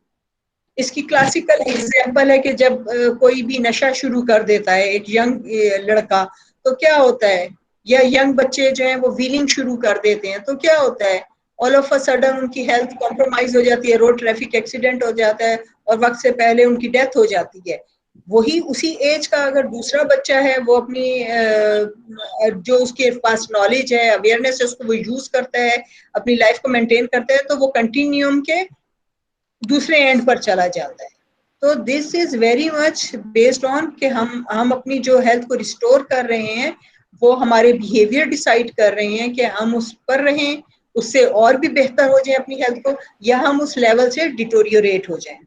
इसकी क्लासिकल एग्जाम्पल है कि जब कोई भी नशा शुरू कर देता है एक यंग लड़का, तो क्या होता है, या यंग बच्चे जो हैं वो व्हीलिंग शुरू कर देते हैं, तो क्या होता है, ऑल ऑफ अ सडन उनकी हेल्थ कॉम्प्रोमाइज हो जाती है, रोड ट्रैफिक एक्सीडेंट हो जाता है और वक्त से पहले उनकी डेथ हो जाती है। वही उसी एज का अगर दूसरा बच्चा है, वो अपनी जो उसके पास नॉलेज है, अवेयरनेस है, उसको वो यूज करता है, अपनी लाइफ को मेंटेन करता है, तो वो कंटिन्यूम के दूसरे एंड पर चला जाता है। तो this is very much based on कि हम अपनी जो हेल्थ को रिस्टोर कर रहे हैं, वो हमारे बिहेवियर डिसाइड कर रहे हैं कि हम उस पर रहें, उससे और भी बेहतर हो जाए अपनी हेल्थ को, या हम उस लेवल से डिटोरियोरेट हो जाएं।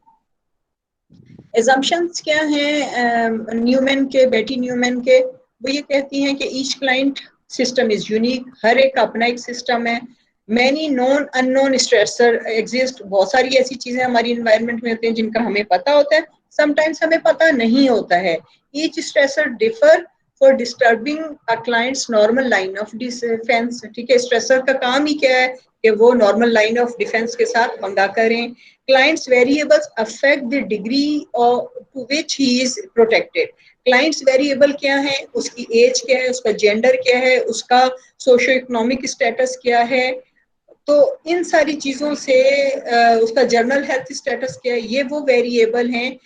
एजम्पशंस क्या हैं न्यूमैन के, बेटी न्यूमैन के, वो ये कहती हैं कि each client system is unique, हर एक का अपना एक सिस्टम है। Many non unknown stressor exist, बहुत सारी ऐसी चीजें हमारी एनवायरनमेंट में होती हैं जिनका हमें पता होता है, समटाइम्स हमें पता नहीं होता है। Each stressor differ for disturbing a clients normal line of defence. ठीक है, स्ट्रेसर का काम ही क्या है कि वो नॉर्मल लाइन ऑफ डिफेंस के साथ पंगा करें। Clients variables affect the degree to which he is protected. Clients variable क्या है, उसकी एज क्या है, उसका जेंडर क्या है, उसका सोशो इकोनॉमिक स्टेटस क्या है, तो इन सारी चीजों से उसका जर्नल हेल्थ स्टेटस क्या है, ये वो वेरिएबल हैं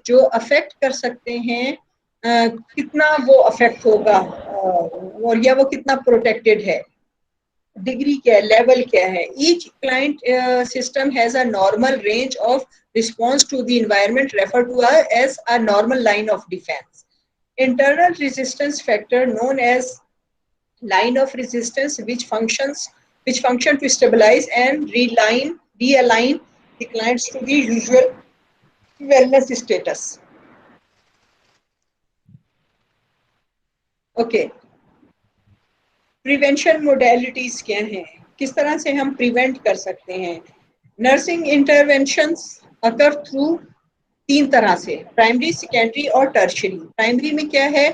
जो अफेक्ट कर सकते हैं कितना वो अफेक्ट होगा और या वो कितना प्रोटेक्टेड है। डिग्री क्या है, लेवल क्या है। Each client system has a normal range of response to the environment refer to as a normal line of defence. Internal resistance factor known as line of resistance which function to stabilize and realign the clients to the usual wellness status. Okay, prevention modalities क्या हैं, किस तरह से हम prevent कर सकते हैं। Nursing interventions अकर through 3 तरह से, प्राइमरी, सेकेंडरी और टर्शियरी। प्राइमरी में क्या है,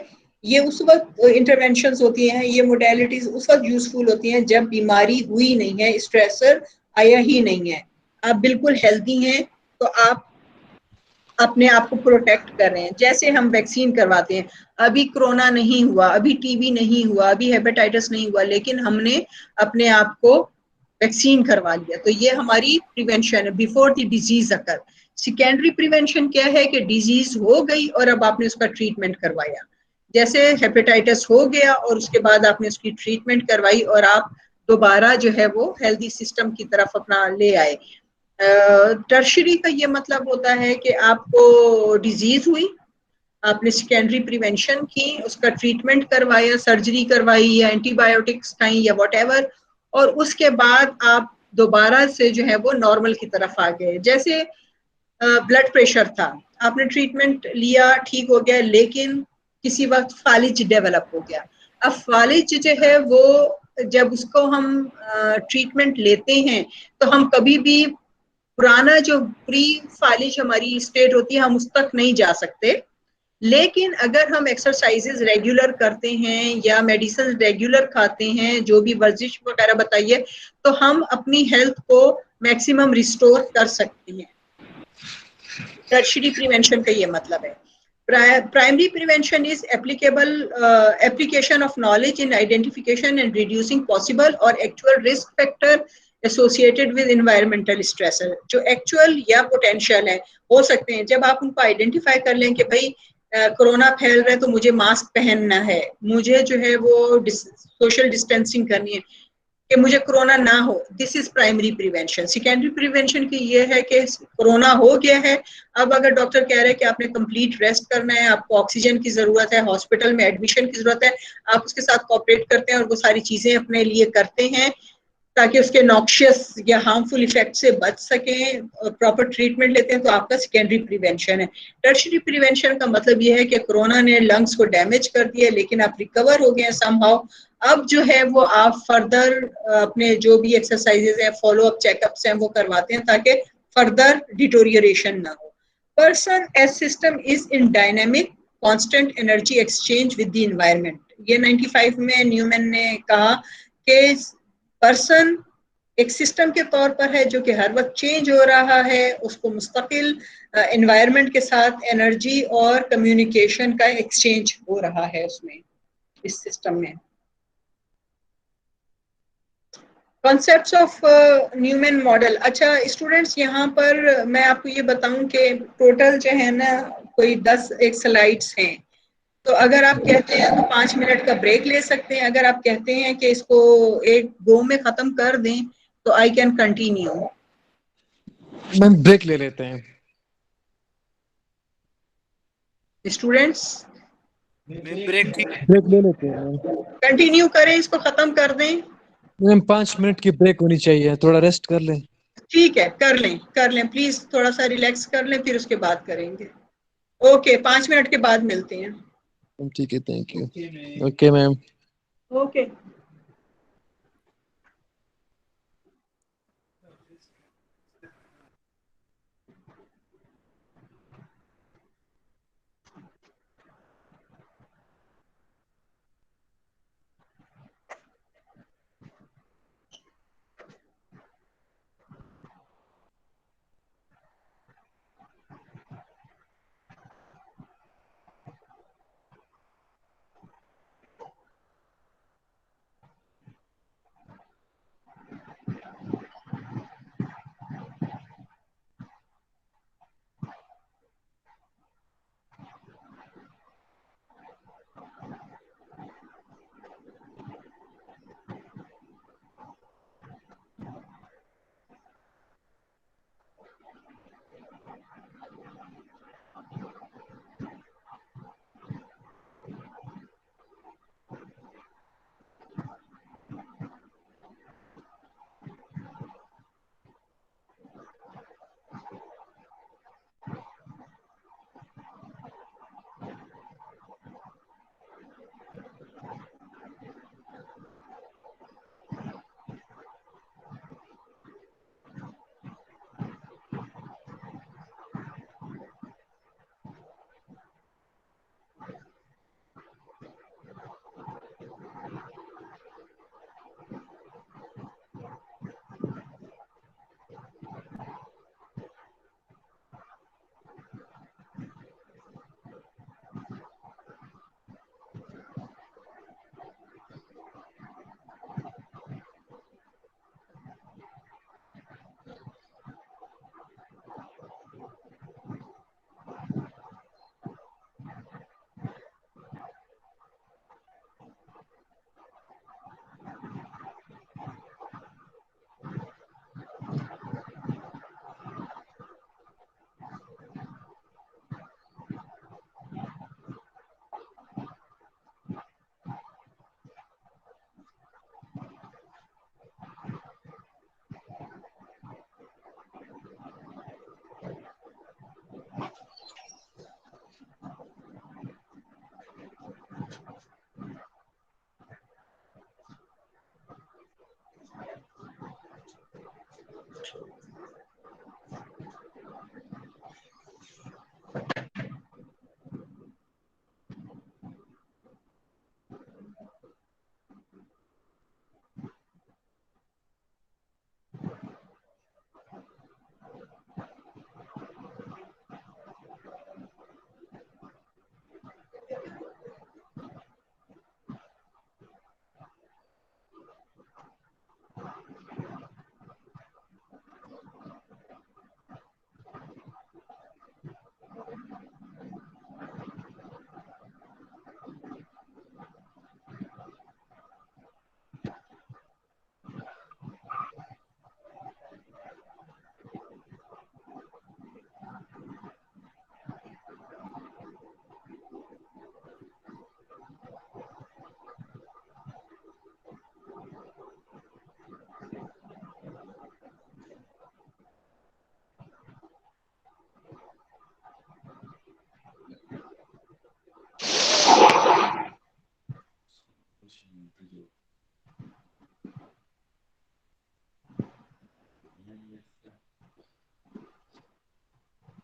ये उस वक्त इंटरवेंशंस होती हैं, ये मोडेलिटीज उस वक्त यूजफुल होती हैं जब बीमारी हुई नहीं है, स्ट्रेसर आया ही नहीं है, आप बिल्कुल हेल्दी हैं, तो आप अपने आप को प्रोटेक्ट कर रहे हैं। जैसे हम वैक्सीन करवाते हैं, अभी कोरोना नहीं हुआ, अभी टीबी नहीं हुआ, अभी हेपेटाइटिस नहीं हुआ, लेकिन हमने अपने आप को वैक्सीन करवा लिया, तो ये हमारी प्रिवेंशन है before the disease occur. Secondary prevention क्या है कि डिजीज हो गई और अब आपने उसका ट्रीटमेंट करवाया, जैसे हेपेटाइटिस हो गया और उसके बाद आपने उसकी ट्रीटमेंट करवाई और आप दोबारा जो है वो हेल्दी सिस्टम की तरफ अपना ले आए। टर्शरी का ये मतलब होता है कि आपको डिजीज हुई, आपने सेकेंडरी प्रिवेंशन की, उसका ट्रीटमेंट करवाया, सर्जरी करवाई या एंटीबायोटिक्स खाई या व्हाटएवर, और उसके बाद आप दोबारा से जो है वो नॉर्मल की तरफ आ गए। जैसे ब्लड प्रेशर था, आपने ट्रीटमेंट लिया, ठीक हो गया, लेकिन किसी वक्त फालिज डेवलप हो गया। अब फालिज जो है वो जब उसको हम ट्रीटमेंट लेते हैं तो हम कभी भी पुराना जो प्री फालिज हमारी स्टेट होती है हम उस तक नहीं जा सकते, लेकिन अगर हम एक्सरसाइजेज रेगुलर करते हैं या मेडिसिन रेगुलर खाते हैं, जो भी वर्जिश वगैरह बताइए, तो हम अपनी हेल्थ को मैक्सिमम रिस्टोर कर सकते हैं। टर्शरी प्रिवेंशन का ये मतलब है। Primary prevention is applicable application of knowledge in identification and reducing possible or actual risk factor associated with environmental stressor। जो actual या potential है, हो सकते हैं, जब आप उनको identify कर लें कि भाई कोरोना फैल रहा है तो मुझे मास्क पहनना है, मुझे जो है वो सोशल डिस्टेंसिंग करनी है कि मुझे कोरोना ना हो, this is primary prevention. Secondary prevention की ये है कि कोरोना हो गया है, अब अगर डॉक्टर कह रहे हैं कि आपने कंप्लीट रेस्ट करना है, आपको ऑक्सीजन की जरूरत है, हॉस्पिटल में एडमिशन की जरूरत है, आप उसके साथ कोऑपरेट करते हैं और वो सारी चीजें अपने लिए करते हैं ताकि उसके नॉक्शियस या हार्मफुल इफेक्ट से बच सकें, प्रॉपर ट्रीटमेंट लेते हैं, तो आपका सेकेंडरी प्रिवेंशन है। टर्शरी प्रिवेंशन का मतलब यह है कि कोरोना ने लंग्स को डैमेज कर दिया लेकिन आप रिकवर हो गए हैं समहाउ। अब जो है वो आप फर्दर अपने जो भी एक्सरसाइजेज हैं, फॉलो अप चेकअप्स हैं, वो करवाते हैं ताकि फर्दर डिटोरिएशन ना हो। Person as system is in dynamic constant energy exchange with the environment. ये 95 में न्यूमैन ने कहा कि पर्सन एक सिस्टम के तौर पर है जो कि हर वक्त चेंज हो रहा है, उसको मुस्तकिल एनवायरनमेंट के साथ एनर्जी और कम्युनिकेशन का एक्सचेंज हो रहा है उसमें, इस सिस्टम में। Concepts of Neuman model. अच्छा स्टूडेंट्स, यहाँ पर मैं आपको ये बताऊं कि टोटल जो है ना कोई 10 एक स्लाइड्स हैं, तो अगर आप कहते हैं तो 5 मिनट का ब्रेक ले सकते हैं, अगर आप कहते हैं कि इसको एक गो में खत्म कर दें तो I can continue. Ma'am break ले लेते हैं। स्टूडेंट्स ब्रेक ले लेते हैं कंटिन्यू करें, इसको खत्म कर दें। मैम 5 मिनट की ब्रेक होनी चाहिए, थोड़ा रेस्ट कर लें। ठीक है, कर लें प्लीज, थोड़ा सा रिलैक्स कर लें, फिर उसके बाद करेंगे। ओके, 5 मिनट के बाद मिलते हैं। ठीक है, thank you. Okay ma'am. Okay.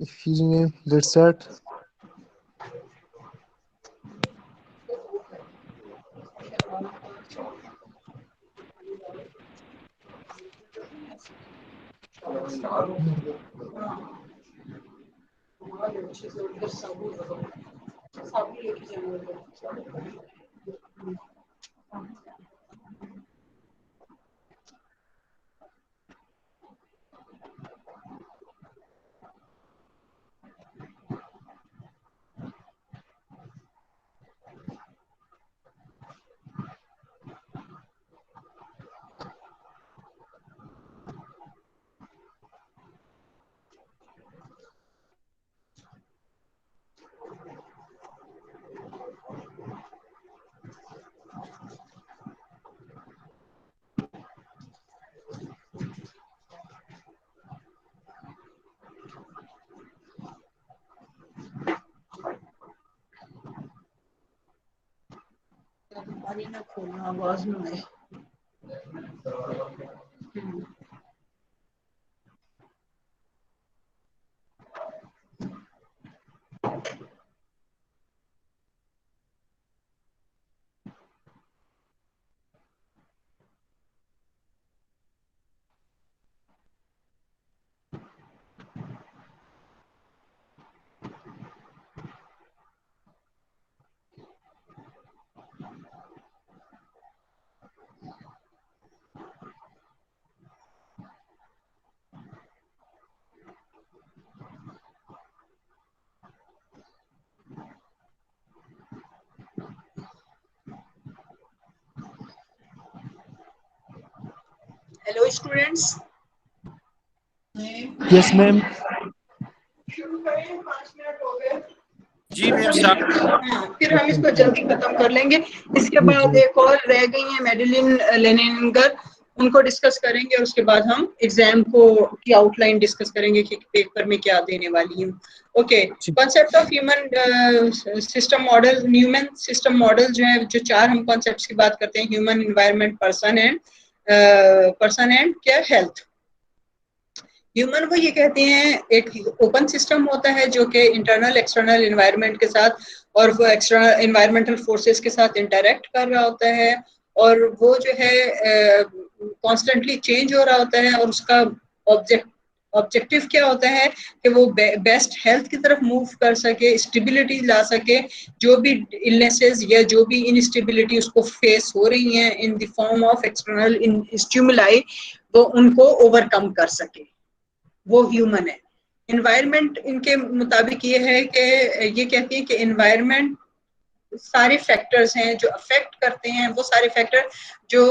Excuse me, let's start. पानी ना खोलना, आवाज ना आए। Hello students, Yes, ma'am. शुरू करें, 5 मिनट हो गए। जी मैम साहब। हाँ, फिर हम इसको जल्दी खत्म कर लेंगे। इसके बाद एक और रह गई है मेडिलिन लेनिनगर, उनको डिस्कस करेंगे और उसके बाद हम एग्जाम को की आउटलाइन डिस्कस करेंगे कि पेपर में क्या देने वाली हूँ। Okay, concept of human system model, human system model जो है, जो 4 हम कॉन्सेप्ट्स की बात करते हैं, ह्यूमन, एनवायरनमेंट, पर्सन एंड क्या हेल्थ। ह्यूमन को ये कहते हैं एक ओपन सिस्टम होता है जो कि इंटरनल एक्सटर्नल एनवायरनमेंट के साथ और वो एक्सटर्नल एनवायरमेंटल फोर्सेस के साथ इंटरेक्ट कर रहा होता है, और वो जो है कॉन्स्टेंटली चेंज हो रहा होता है, और उसका ऑब्जेक्टिव क्या होता है कि वो बेस्ट हेल्थ की तरफ मूव कर सके, स्टेबिलिटी ला सके, जो भी इलनेसेस या जो भी इनस्टेबिलिटी उसको फेस हो रही हैं in the form of external stimuli, वो उनको ओवरकम कर सके, वो ह्यूमन है। एनवायरनमेंट इनके मुताबिक ये है कि ये कहती है कि एनवायरनमेंट सारे फैक्टर्स हैं जो अफेक्ट करते हैं, वो सारे फैक्टर जो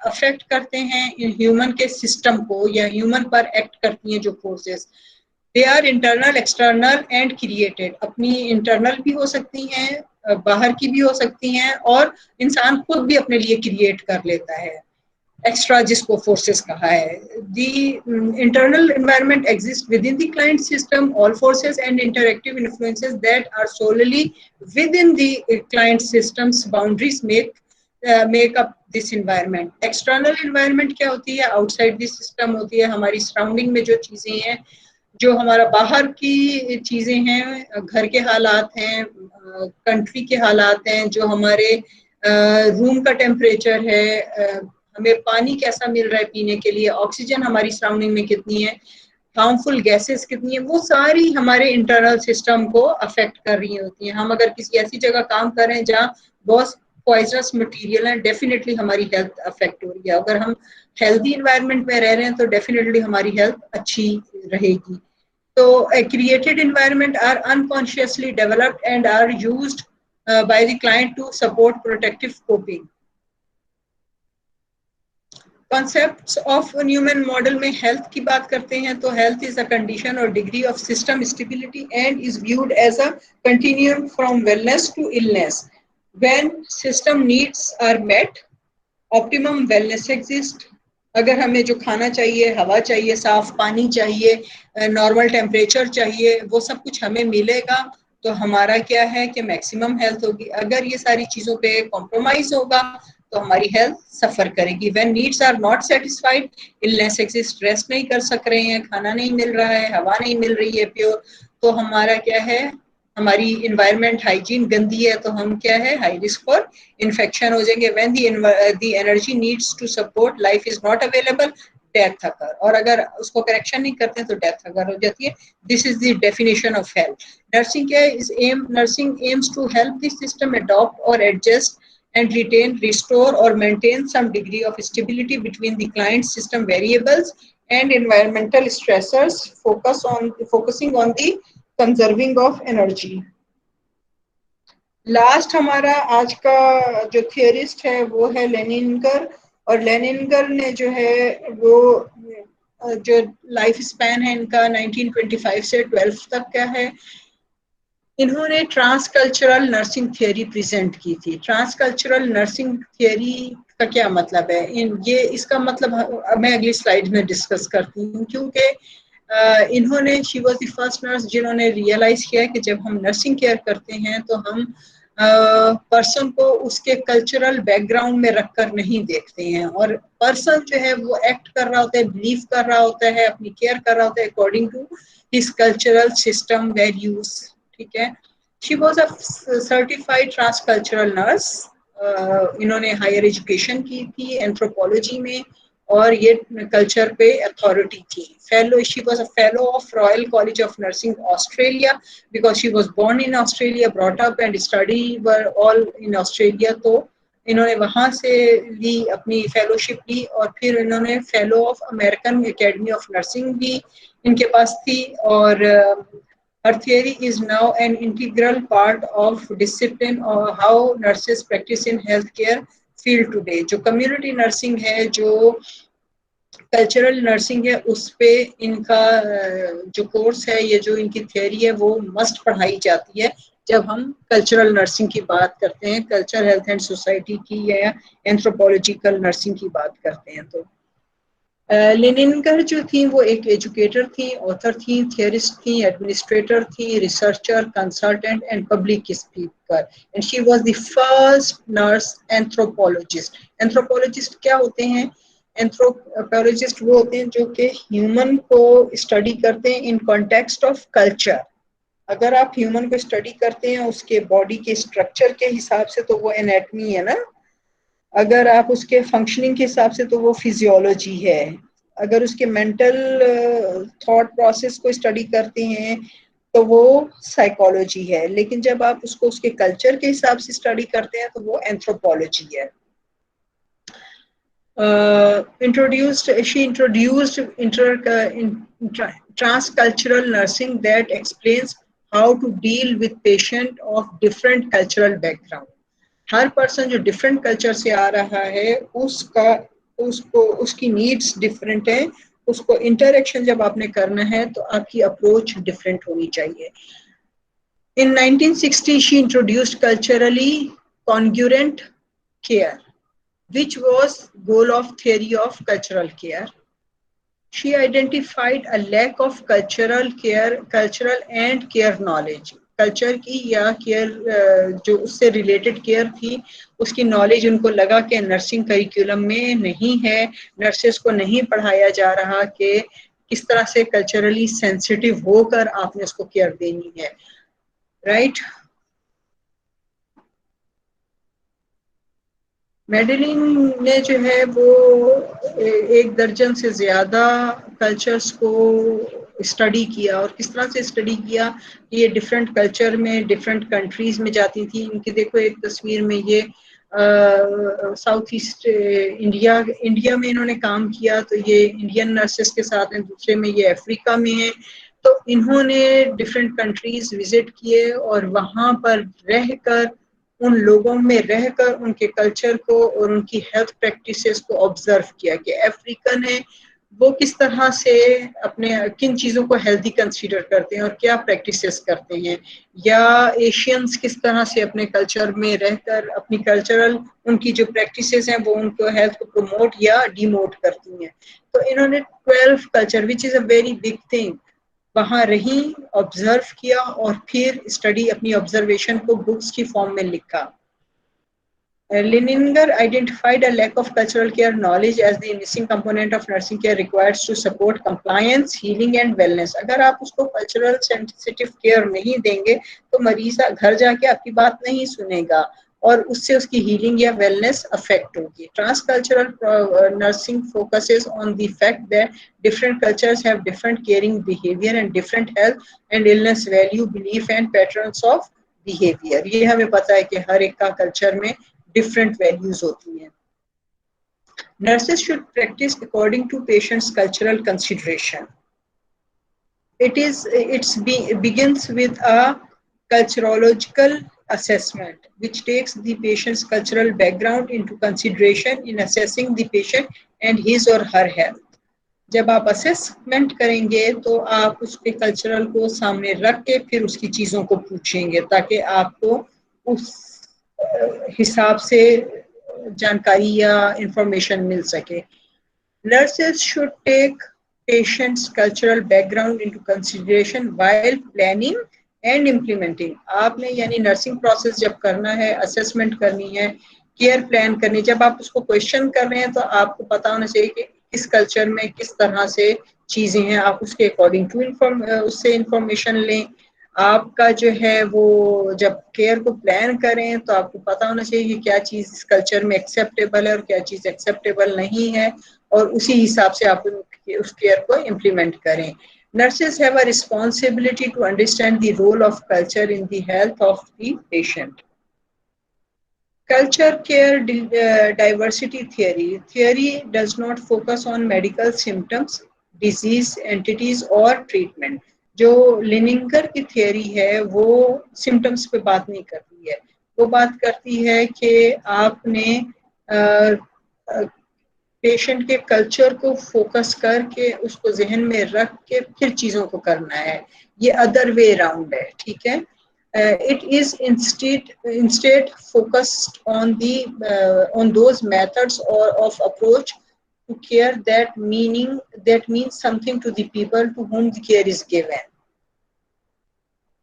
अफेक्ट करते हैं ह्यूमन के सिस्टम को या ह्यूमन पर एक्ट करती हैं जो forces, they are internal external and created. अपनी इंटरनल भी हो सकती हैं, बाहर की भी हो सकती हैं, और इंसान खुद भी अपने लिए क्रिएट कर लेता है एक्स्ट्रा, जिसको फोर्सेस कहा है। The internal environment exists within the client system. All forces and interactive influences that are solely within the client system's boundaries make make up this environment. External environment क्या होती है? Outside the system होती है, हमारी surrounding में जो चीजें हैं, जो हमारा बाहर की चीजें हैं, घर के हालात हैं, कंट्री के हालात हैं, जो हमारे रूम का टेम्परेचर है, हमें पानी कैसा मिल रहा है पीने के लिए, ऑक्सीजन हमारी सराउंडिंग में कितनी है, हार्मफुल गैसेस कितनी है, वो सारी हमारे इंटरनल सिस्टम को अफेक्ट कर रही होती हैं. हम अगर किसी ऐसी जगह काम कर रहे हैं जहाँ बहुत पॉइजनस मटेरियल है, डेफिनेटली हमारी हेल्थ अफेक्ट हो रही है. अगर हम हेल्दी इन्वायरमेंट में रह रहे हैं तो डेफिनेटली हमारी हेल्थ अच्छी रहेगी. तो created environment are unconsciously developed and are used by the client to support protective coping. Concepts of Newman model में health की बात करते हैं तो health is a condition or degree of system stability and is viewed as a continuum from wellness to illness. When system needs are met, optimum wellness exists. अगर हमें जो खाना चाहिए, हवा चाहिए, साफ पानी चाहिए, नॉर्मल टेम्परेचर चाहिए, वो सब कुछ हमें मिलेगा तो हमारा क्या है कि मैक्सिमम हेल्थ होगी. अगर ये सारी चीज़ों पे कॉम्प्रोमाइज होगा तो हमारी हेल्थ सफ़र करेगी. When needs are not satisfied, illness exist. Rest नहीं कर सक रहे हैं, खाना नहीं मिल रहा है, हवा नहीं मिल रही है प्योर, तो हमारा क्या है, हमारी इन्वायरमेंट हाइजीन गंदी है तो हम क्या है, हाई रिस्क फॉर इन्फेक्शन हो जाएंगे. When the energy needs to support life is not available, death occur. और अगर उसको करेक्शन नहीं करते तो डेथ अकर हो जाती है. This is the definition of health. Nursing क्या है? Is aim nursing aims to help the system adopt और adjust and retain, restore or maintain some degree of stability between the client system variables and environmental stressors, focusing on the conserving of energy. Last हमारा आज का जो theorist है वो है लेनिनगर. और लेनिनगर ने जो है वो जो लाइफ स्पैन है इनका 1925 से 12 तक का है. इन्होंने ट्रांसकल्चरल नर्सिंग थियोरी प्रेजेंट की थी. ट्रांसकल्चरल नर्सिंग थियोरी का क्या मतलब है? ये इसका मतलब मैं अगली स्लाइड में डिस्कस करती हूँ, क्योंकि इन्होंने, she was the first nurse जिन्होंने रियलाइज किया कि जब हम नर्सिंग केयर करते हैं तो हम पर्सन को उसके कल्चरल बैकग्राउंड में रखकर नहीं देखते हैं, और पर्सन जो है वो एक्ट कर रहा होता है, बिलीव कर रहा होता है, अपनी केयर कर रहा होता है according to his cultural system values. ठीक है. She was a certified transcultural nurse. इन्होंने हायर एजुकेशन की थी एंथ्रोपोलॉजी में और ये कल्चर पे अथॉरिटी थी. Fellow, she was a fellow of Royal College of Nursing Australia because she was born in Australia, brought up and study were all in Australia. तो इन्होंने वहाँ से ली अपनी फेलोशिप ली और फिर इन्होंने fellow of American academy of nursing भी इनके पास थी. और her theory is now an integral part of discipline or how nurses practice in healthcare field today. जो community nursing है, जो कल्चरल नर्सिंग है, उस पे इनका जो कोर्स है, ये जो इनकी थियोरी है वो मस्ट पढ़ाई जाती है जब हम कल्चरल नर्सिंग की बात करते हैं, कल्चर हेल्थ एंड सोसाइटी की या एंथ्रोपोलॉजिकल नर्सिंग की बात करते हैं. तो लेनिनगर जो थी वो एक एजुकेटर थी, ऑथर थी, थियरिस्ट थी, एडमिनिस्ट्रेटर थी, researcher, consultant and public speaker. And she was the first nurse anthropologist. Anthropologist क्या होते हैं? एंथ्रोपोलॉजिस्ट वो होते हैं जो कि ह्यूमन को स्टडी करते हैं इन कॉन्टेक्स्ट ऑफ कल्चर. अगर आप ह्यूमन को स्टडी करते हैं उसके बॉडी के स्ट्रक्चर के हिसाब से तो वो एनाटमी है ना, अगर आप उसके फंक्शनिंग के हिसाब से तो वो फिजियोलॉजी है, अगर उसके मेंटल थॉट प्रोसेस को स्टडी करते हैं तो वो साइकोलॉजी है, लेकिन जब आप उसको उसके कल्चर के हिसाब से स्टडी करते हैं तो वो एंथ्रोपोलॉजी है. She introduced transcultural nursing that explains how to deal with patient of different cultural background. Her person जो डिफरेंट कल्चर से आ रहा है उसकी नीड्स डिफरेंट है, उसको इंटरेक्शन जब आपने करना है तो आपकी अप्रोच डिफरेंट होनी चाहिए. In 1960 she introduced culturally congruent care, which was goal of theory of cultural care. She identified a lack of cultural and care knowledge. Culture की या केयर जो उससे रिलेटेड केयर थी उसकी नॉलेज उनको लगा कि नर्सिंग करिकुलम में नहीं है, नर्सेस को नहीं पढ़ाया जा रहा कि किस तरह से कल्चरली सेंसिटिव होकर आपने उसको केयर देनी है, राइट। मेडेलिन ने जो है वो 1 दर्जन से ज्यादा कल्चर्स को स्टडी किया, और किस तरह से स्टडी किया, ये डिफरेंट कल्चर में डिफरेंट कंट्रीज में जाती थी। इनकी देखो एक तस्वीर में ये साउथ ईस्ट इंडिया में इन्होंने काम किया, तो ये इंडियन नर्सेस के साथ हैं, दूसरे में ये अफ्रीका में है। तो इन्होंने डिफरेंट कंट्रीज विजिट किए और वहां पर रहकर उन लोगों में रहकर उनके कल्चर को और उनकी हेल्थ प्रैक्टिसेस को ऑब्जर्व किया कि अफ्रीकन है वो किस तरह से अपने किन चीज़ों को हेल्दी कंसीडर करते हैं और क्या प्रैक्टिसेस करते हैं, या एशियंस किस तरह से अपने कल्चर में रहकर अपनी कल्चरल उनकी जो प्रैक्टिसेस हैं वो उनको हेल्थ को प्रमोट या डिमोट करती हैं। तो इन्होंने 12 culture which is a very big thing वहां रही, ऑब्जर्व किया और फिर स्टडी अपनी ऑब्जर्वेशन को बुक्स की फॉर्म में लिखा। Lininger identified a lack of cultural care knowledge as the missing component of nursing care required to support compliance, healing and wellness. अगर आप उसको cultural sensitive care नहीं देंगे तो मरीज घर जाके आपकी बात नहीं सुनेगा और उससे उसकी healing या wellness affect होगी. Transcultural nursing focuses on the fact that different cultures have different caring behavior and different health and illness value, belief and patterns of behavior. ये हमें पता है कि हर एक का culture में different values होती हैं. Nurses should practice according to patient's cultural consideration. It begins with a culturological assessment which takes the patient's cultural background into consideration in assessing the patient and his or her health. जब आप assessment करेंगे तो आप उसके cultural को सामने रख के फिर उसकी चीज़ों को पूछेंगे ताकि आपको उस हिसाब से जानकारी या इंफॉर्मेशन मिल सके. Nurses should take patient's cultural background into consideration while planning and implementing. आपने यानी नर्सिंग प्रोसेस जब करना है, असेसमेंट करनी है, केयर प्लान करनी, जब आप उसको क्वेश्चन कर रहे हैं तो आपको पता होना चाहिए कि किस कल्चर में किस तरह से चीजें हैं, आप उसके अकॉर्डिंग टू उससे इंफॉर्मेशन लें. आपका जो है वो जब केयर को प्लान करें तो आपको पता होना चाहिए कि क्या चीज़ इस कल्चर में एक्सेप्टेबल है और क्या चीज़ एक्सेप्टेबल नहीं है और उसी हिसाब से आप उस केयर को इम्प्लीमेंट करें. Nurses have a responsibility to understand the role of culture in the health of the patient. Culture care diversity theory. Theory does not focus on medical symptoms, disease, entities or treatment. जो लिनिंगर की theory है वो symptoms पे बात नहीं करती है, वो बात करती है कि आपने पेशेंट के कल्चर को फोकस करके उसको जहन में रख के फिर चीज़ों को करना है. ये अदर वे अराउंड है, ठीक है. It is instead focused on those methods or of approach to care that means something to the people to whom the care is given.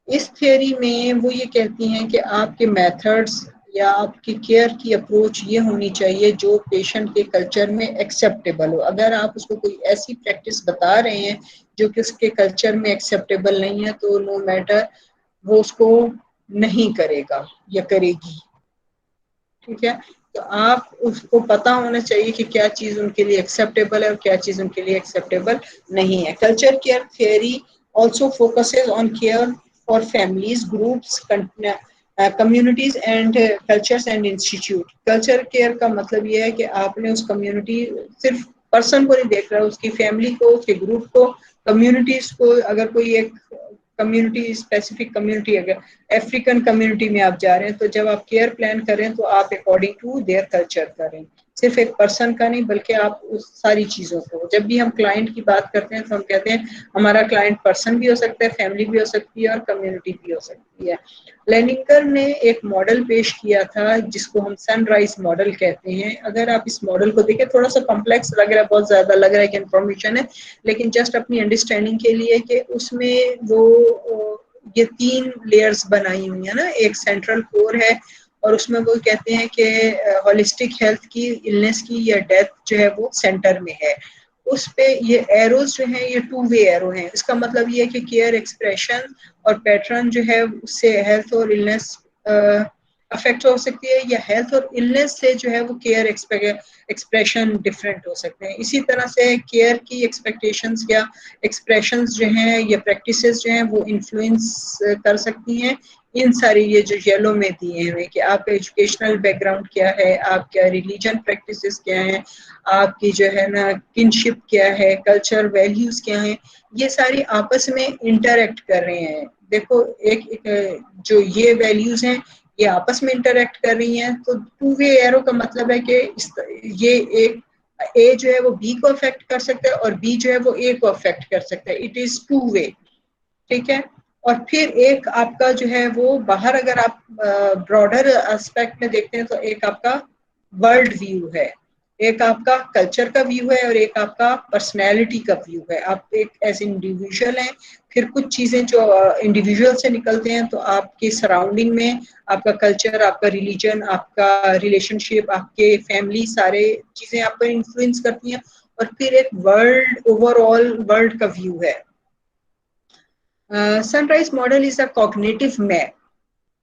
इस थियरी में वो ये कहती हैं कि आपके मेथड्स या आपकी केयर की अप्रोच ये होनी चाहिए जो पेशेंट के कल्चर में एक्सेप्टेबल हो. अगर आप उसको कोई ऐसी प्रैक्टिस बता रहे हैं जो कि उसके कल्चर में एक्सेप्टेबल नहीं है तो नो मैटर वो उसको नहीं करेगा या करेगी, ठीक है. तो आप उसको पता होना चाहिए कि क्या चीज़ उनके लिए एक्सेप्टेबल है और क्या चीज़ उनके लिए एक्सेप्टेबल नहीं है. Culture care theory also focuses on care for families, groups, communities and cultures and institute. Culture care का मतलब ये है कि आपने उस कम्युनिटी, सिर्फ पर्सन को नहीं देख रहा, उसकी फैमिली को, उसके ग्रुप को, कम्युनिटीज को. अगर कोई एक कम्युनिटी, स्पेसिफिक कम्युनिटी, अगर अफ्रीकन कम्युनिटी में आप जा रहे हैं तो जब आप केयर प्लान करें तो आप अकॉर्डिंग टू देयर कल्चर करें, सिर्फ एक पर्सन का नहीं बल्कि आप उस सारी चीज़ों को. जब भी हम क्लाइंट की बात करते हैं तो हम कहते हैं हमारा क्लाइंट पर्सन भी हो सकता है, फैमिली भी हो सकती है और कम्युनिटी भी हो सकती है. लेनिंगर ने एक मॉडल पेश किया था जिसको हम सनराइज मॉडल कहते हैं. अगर आप इस मॉडल को देखें, थोड़ा सा कॉम्प्लेक्स लग रहा है, बहुत ज़्यादा लग रहा है कि इंफॉर्मेशन है, लेकिन जस्ट अपनी अंडरस्टैंडिंग के लिए कि उसमें वो ये 3 लेयर्स बनाई हुई है ना, एक सेंट्रल कोर है और उसमें वो कहते हैं कि होलिस्टिक हेल्थ की, इलनेस की या डेथ जो है वो सेंटर में है। उस पे ये एरोज जो है ये 2 वे एरो हैं। इसका मतलब ये है कि केयर एक्सप्रेशन और पैटर्न जो है उससे हेल्थ और इलनेस अफेक्ट हो सकती है, या हेल्थ और इलनेस से जो है वो केयर एक्सप्रेशन डिफरेंट हो सकते हैं। इसी तरह से केयर की एक्सपेक्टेशंस या एक्सप्रेशंस जो हैं या प्रैक्टिसेस जो हैं वो इन्फ्लुएंस कर सकती हैं इन सारी ये जो येलो में दिए हुए कि आपका एजुकेशनल बैकग्राउंड क्या है, आपका रिलीजन प्रैक्टिसेस क्या है, आपकी जो है ना किनशिप क्या है, कल्चर वैल्यूज क्या हैं, ये सारी आपस में इंटरेक्ट कर रहे हैं। देखो एक जो ये वैल्यूज हैं ये आपस में इंटरेक्ट कर रही हैं, तो 2 वे एरो का मतलब है कि ये एक ए जो है वो बी को अफेक्ट कर सकता है और बी जो है वो ए को अफेक्ट कर सकता है। इट इज 2 वे, ठीक है। और फिर एक आपका जो है वो बाहर अगर आप ब्रॉडर एस्पेक्ट में देखते हैं तो एक आपका वर्ल्ड व्यू है, एक आपका कल्चर का व्यू है और एक आपका पर्सनैलिटी का व्यू है। आप एक एज इंडिविजुअल हैं, फिर कुछ चीजें जो इंडिविजुअल से निकलते हैं तो आपके सराउंडिंग में आपका कल्चर, आपका रिलीजन, आपका रिलेशनशिप, आपके फैमिली, सारे चीजें आपको इन्फ्लुएंस करती हैं। और फिर एक वर्ल्ड, ओवरऑल वर्ल्ड का व्यू है। Sunrise model is a cognitive map,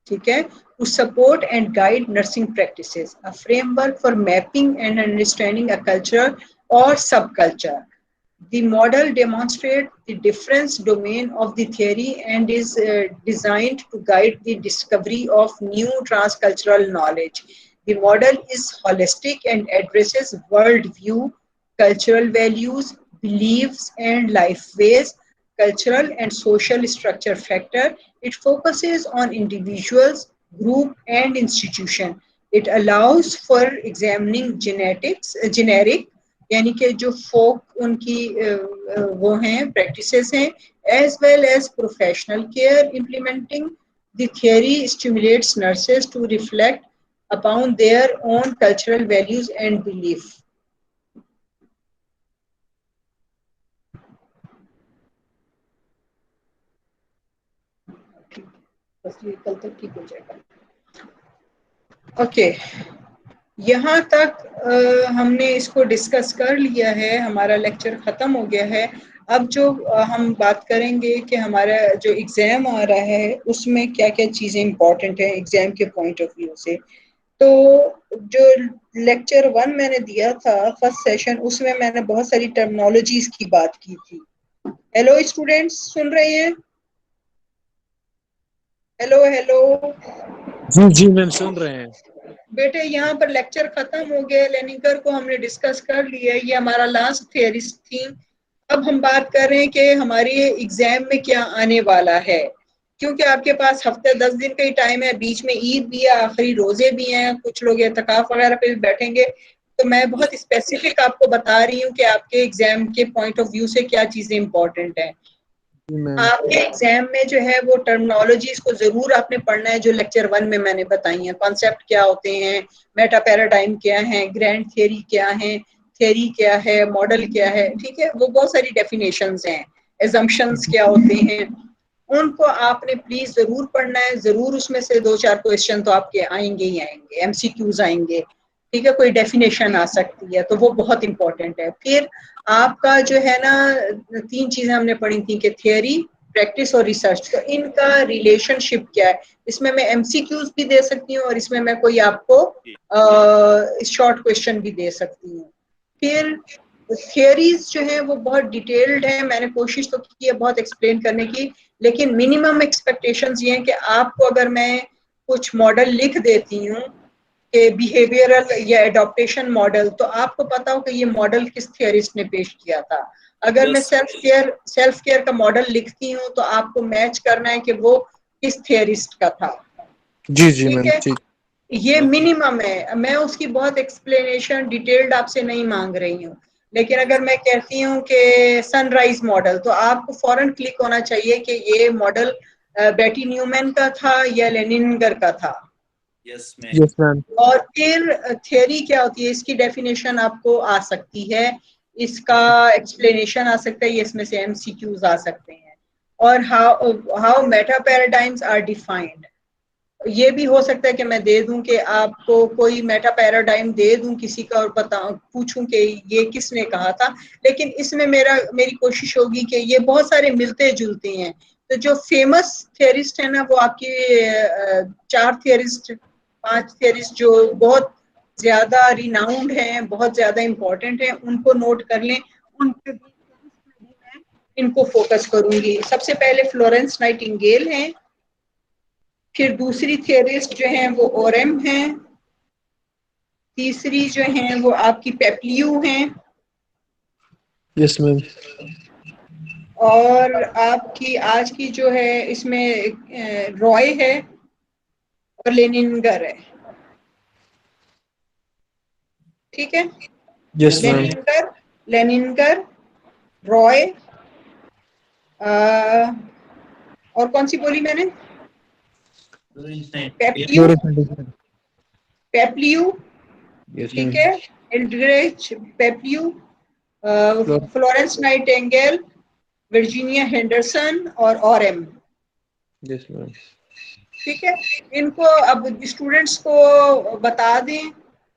ठीक है, to support and guide nursing practices, a framework for mapping and understanding a culture or subculture. The model demonstrates the difference domain of the theory and is designed to guide the discovery of new transcultural knowledge. The model is holistic and addresses worldview, cultural values, beliefs, and life ways, cultural and social structure factor. It focuses on individuals, group, and institution. It allows for examining generic यानी कि जो फोक उनकी वो हैं practices हैं, as well as professional care implementing the theory stimulates nurses to reflect upon their own cultural values and belief. कल तक ठीक हो जाएगा। ओके, यहाँ तक हमने इसको डिस्कस कर लिया है, हमारा लेक्चर ख़त्म हो गया है। अब जो हम बात करेंगे कि हमारा जो एग्ज़ाम आ रहा है उसमें क्या क्या चीज़ें इंपॉर्टेंट हैं एग्ज़ाम के पॉइंट ऑफ व्यू से। तो जो लेक्चर 1 मैंने दिया था फर्स्ट सेशन, उसमें मैंने बहुत सारी टर्मिनोलॉजीज की बात की थी। हेलो स्टूडेंट्स, सुन रहे हैं? Hello hello. जी जी मैम सुन रहे हैं। बेटे यहाँ पर लेक्चर खत्म हो गया, लेनिकर को हमने डिस्कस कर लिया, ये हमारा लास्ट थियरी थी। अब हम बात कर रहे हैं कि हमारे एग्जाम में क्या आने वाला है, क्योंकि आपके पास हफ्ते 10 दिन का ही टाइम है, बीच में ईद भी है, आखिरी रोजे भी हैं, कुछ लोग एतकाफ वगैरह पे भी बैठेंगे। तो मैं बहुत स्पेसिफिक आपको बता रही हूँ कि आपके एग्जाम के पॉइंट ऑफ व्यू से क्या चीजें इंपॉर्टेंट है। आपके एग्जाम में जो है वो टर्मिनोलॉजीज को जरूर आपने पढ़ना है जो लेक्चर 1 में मैंने बताई हैं। कॉन्सेप्ट क्या होते हैं, मेटा पैराडाइम क्या है, ग्रैंड थियरी क्या है, थियरी क्या है, मॉडल क्या है, ठीक है, वो बहुत सारी डेफिनेशंस हैं। एजम्पशंस क्या होते हैं, उनको आपने प्लीज जरूर पढ़ना है। जरूर उसमें से 2-4 क्वेश्चन तो आपके आएंगे ही आएंगे, एमसीक्यूज आएंगे, ठीक है, कोई डेफिनेशन आ सकती है, तो वो बहुत इंपॉर्टेंट है। फिर आपका जो है ना 3 चीजें हमने पढ़ी थी कि थियरी, प्रैक्टिस और रिसर्च, तो इनका रिलेशनशिप क्या है। इसमें मैं एमसीक्यूज भी दे सकती हूँ और इसमें मैं कोई आपको शॉर्ट क्वेश्चन भी दे सकती हूँ। फिर थियरीज जो है वो बहुत डिटेल्ड है, मैंने कोशिश तो की है बहुत एक्सप्लेन करने की, लेकिन मिनिमम एक्सपेक्टेशंस ये हैं कि आपको अगर मैं कुछ मॉडल लिख देती हूँ कि बिहेवियरल या एडॉप्टेशन मॉडल, तो आपको पता हो कि ये मॉडल किस थियरिस्ट ने पेश किया था। अगर मैं सेल्फ केयर का मॉडल लिखती हूँ तो आपको मैच करना है कि वो किस थियरिस्ट का था। जी जी ठीक मैम, है, ठीक। ये मिनिमम है, मैं उसकी बहुत एक्सप्लेनेशन डिटेल्ड आपसे नहीं मांग रही हूँ। लेकिन अगर मैं कहती हूँ कि सनराइज मॉडल, तो आपको फौरन क्लिक होना चाहिए कि ये मॉडल बेटी न्यूमैन का था या लेनिनगर का था। Yes ma'am. और फिर थियरी क्या होती है, इसकी डेफिनेशन आपको आ सकती है, इसका एक्सप्लेनेशन आ सकता है, ये इसमें से एमसीक्यूज आ सकते हैं। और how meta paradigms are defined. ये भी हो सकता है कि मैं दे दूं कि आपको कोई मेटा पैराडाइम दे दूं किसी का और पूछूं कि ये किसने कहा था, लेकिन इसमें मेरी कोशिश होगी कि ये बहुत सारे मिलते जुलते हैं। तो जो फेमस थियरिस्ट है ना, वो आपके 4 थियरिस्ट 5 थियरिस्ट जो बहुत ज्यादा रिनाउंड हैं, बहुत ज्यादा इंपॉर्टेंट हैं, उनको नोट कर लें। उनके मैं इनको फोकस करूंगी। सबसे पहले फ्लोरेंस नाइटिंगेल हैं, फिर दूसरी थियरिस्ट जो हैं वो ओरेम हैं, तीसरी जो हैं वो आपकी पेप्लियू हैं, यस मैम। और आपकी आज की जो है इसमें रॉय है और लेनिनगर है। ठीक है, यस मैम। लेनिनगर, रॉय, और कौन सी बोली मैंने? पेप्लियू, पेप्लियू, यस ठीक मैम। है, Aldrich Peplau, Florence Nightingale, Virginia Henderson और ऑरेम। Yes ma'am. ठीक है, इनको अब स्टूडेंट्स को बता दें,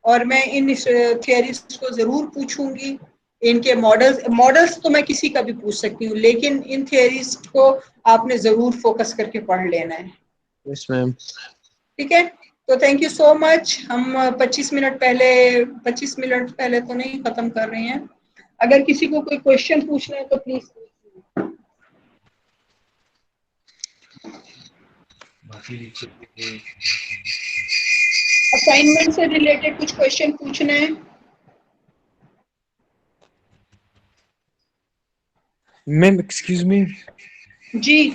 और मैं इन थियरीज को जरूर पूछूंगी। इनके मॉडल्स तो मैं किसी का भी पूछ सकती हूँ, लेकिन इन थियरीज को आपने जरूर फोकस करके पढ़ लेना है। Yes ma'am. ठीक है, तो थैंक यू सो मच। हम 25 मिनट पहले तो नहीं खत्म कर रहे हैं। अगर किसी को कोई क्वेश्चन पूछना है तो प्लीज। असाइनमेंट से रिलेटेड कुछ क्वेश्चन पूछना है? Ma'am excuse me. जी,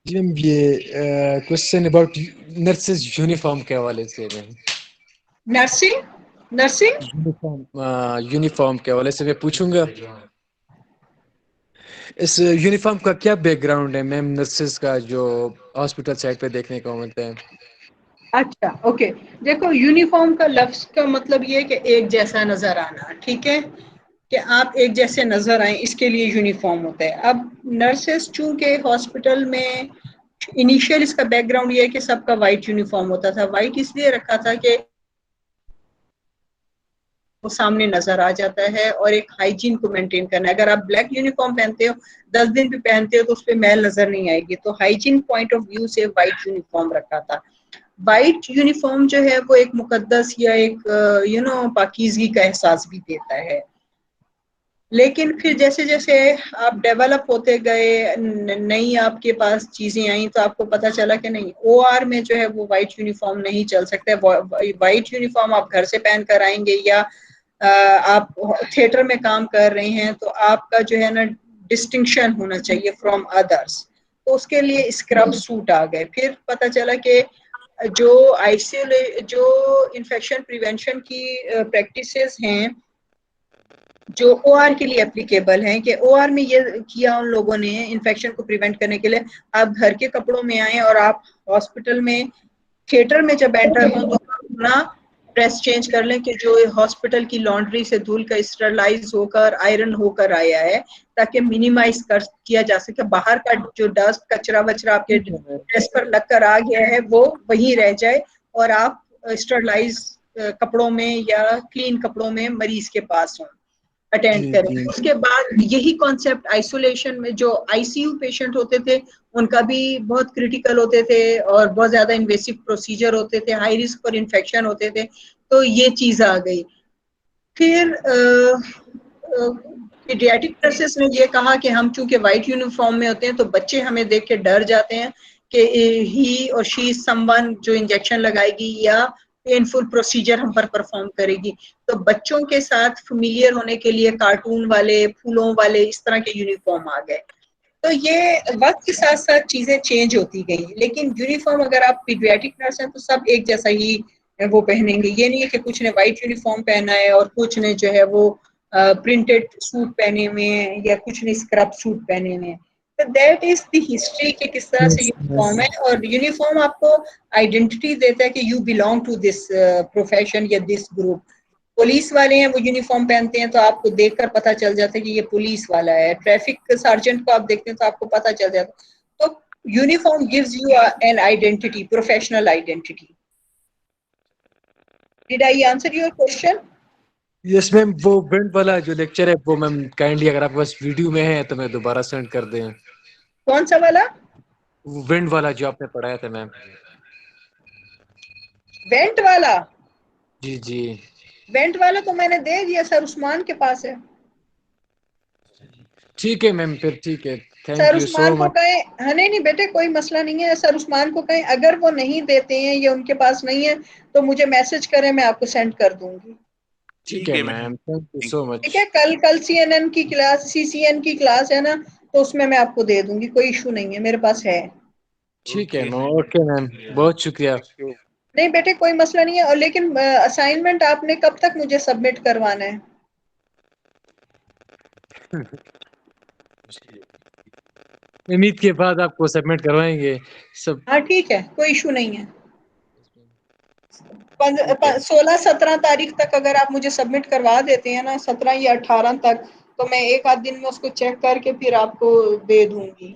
जी मैम, ये क्वेश्चन अबाउट नर्सेज यूनिफॉर्म के हवाले से मैम। नर्सिंग यूनिफॉर्म के हवाले से मैं पूछूंगा। इस यूनिफॉर्म का क्या बैकग्राउंड है मैम, नर्सेज का जो हॉस्पिटल साइड पे देखने को मिलता है? अच्छा, ओके। देखो, यूनिफॉर्म का लफ्ज का मतलब ये है कि एक जैसा नजर आना। ठीक है, कि आप एक जैसे नजर आए, इसके लिए यूनिफॉर्म होता है। अब नर्सेस चूंकि हॉस्पिटल में इनिशियल इसका बैकग्राउंड ये है कि सबका वाइट यूनिफॉर्म होता था। वाइट इसलिए रखा था कि वो सामने नजर आ जाता है, और एक हाइजीन को मेंटेन करना है। अगर आप ब्लैक यूनिफॉर्म पहनते हो, 10 दिन भी पहनते हो, तो उस पर मैल नजर नहीं आएगी। तो हाइजीन पॉइंट ऑफ व्यू से वाइट यूनिफॉर्म रखा था। वाइट यूनिफॉर्म जो है वो एक मुकद्दस या एक पाकीज़गी का एहसास भी देता है। लेकिन फिर जैसे जैसे आप डेवलप होते गए, नई आपके पास चीजें आई, तो आपको पता चला कि नहीं, ओआर में जो है वो वाइट यूनिफॉर्म नहीं चल सकता। वाइट यूनिफॉर्म आप घर से पहन कर आएंगे, या आप थिएटर में काम कर रहे हैं, तो आपका जो है ना डिस्टिंक्शन होना चाहिए फ्रॉम अदर्स। तो उसके लिए स्क्रब सूट आ गए। फिर पता चला कि जो इन्फेक्शन प्रिवेंशन की प्रैक्टिसेस हैं, जो ओआर के लिए एप्लीकेबल हैं, कि ओआर में ये किया उन लोगों ने इन्फेक्शन को प्रिवेंट करने के लिए, आप घर के कपड़ों में आए और आप हॉस्पिटल में थिएटर में जब एंटर हो तो अपना ड्रेस चेंज कर लें, कि जो हॉस्पिटल की लॉन्ड्री से धुल कर स्टरलाइज होकर आयरन होकर आया है, ताकि मिनिमाइज किया जा सके। बाहर का जो डस्ट कचरा वचरा आपके ड्रेस पर लग कर आ गया है वो वहीं रह जाए, और आप स्टरलाइज कपड़ों में या क्लीन कपड़ों में मरीज के पास हों, अटेंड करें। उसके बाद यही कॉन्सेप्ट आइसोलेशन में, जो आईसीयू पेशेंट होते थे उनका भी बहुत क्रिटिकल होते थे और बहुत ज्यादा इन्वेसिव प्रोसीजर होते थे, हाई रिस्क और इन्फेक्शन होते थे, तो ये चीज आ गई। फिर पीडियाट्रिक नर्सेस ने ये कहा कि हम चूंकि वाइट यूनिफॉर्म में होते हैं, तो बच्चे हमें देख के डर जाते हैं कि ही और शी समवन जो इंजेक्शन लगाएगी या पेनफुल प्रोसीजर हम पर परफॉर्म करेगी। तो बच्चों के साथ फेमिलियर होने के लिए कार्टून वाले, फूलों वाले, इस तरह के यूनिफॉर्म आ गए। तो ये वक्त के साथ साथ चीजें चेंज होती गई। लेकिन यूनिफॉर्म अगर आप पीडियाट्रिक नर्स हैं तो सब एक जैसा ही वो पहनेंगे। ये नहीं है कि कुछ ने व्हाइट यूनिफॉर्म पहना है और कुछ ने जो है वो प्रिंटेड सूट पहने हुए हैं, या कुछ ने स्क्रब सूट पहने हुए हैं। तो दैट इज द हिस्ट्री कि किस तरह से यूनिफॉर्म है। और यूनिफॉर्म आपको आइडेंटिटी देता है कि you belong to this profession या दिस ग्रुप। पुलिस वाले हैं वो यूनिफॉर्म पहनते हैं तो आपको देखकर पता चल जाता है कि ये पुलिस वाला है। ट्रैफिक सार्जेंट को आप देखते हैं तो आपको पता चल जाता है। तो uniform gives you an identity, professional identity. Did I answer your question? Yes ma'am, वो वेंट वाला जो लेक्चर है वो मैम काइंडली अगर आपके पास वीडियो में है तो मैं दोबारा सेंड कर दें। कौन सा वाला? वो वेंट वाला जो आपने पढ़ाया था मैम। वेंट वाला? जी जी। वेंट वाला तो मैंने दे दिया, सर उस्मान के पास है। ठीक है मैम, फिर ठीक है, sir thank you so Usman को मच। कहें, हाँ नहीं बेटे कोई मसला नहीं है, सर उस्मान को कहें अगर वो नहीं देते हैं या उनके पास नहीं है तो मुझे मैसेज करें, मैं आपको सेंड कर दूंगी। ठीक है ma'am, thank you so much. ठीक है, कल CNN की क्लास, CCN की क्लास है ना, तो उसमें मैं आपको दे दूंगी, कोई इशू नहीं है, मेरे पास है। ठीक है मैम, ओके मैम, बहुत शुक्रिया। नहीं बेटे कोई मसला नहीं है। और लेकिन असाइनमेंट आपने कब तक मुझे सबमिट करवाना है? उम्मीद के बाद आपको सबमिट करवाएंगे सब। हाँ ठीक है, कोई इशू नहीं है। 16-17 तारीख तक अगर आप मुझे सबमिट करवा देते हैं ना, 17 या 18 तक, तो मैं एक आध दिन में उसको चेक करके फिर आपको दे दूंगी।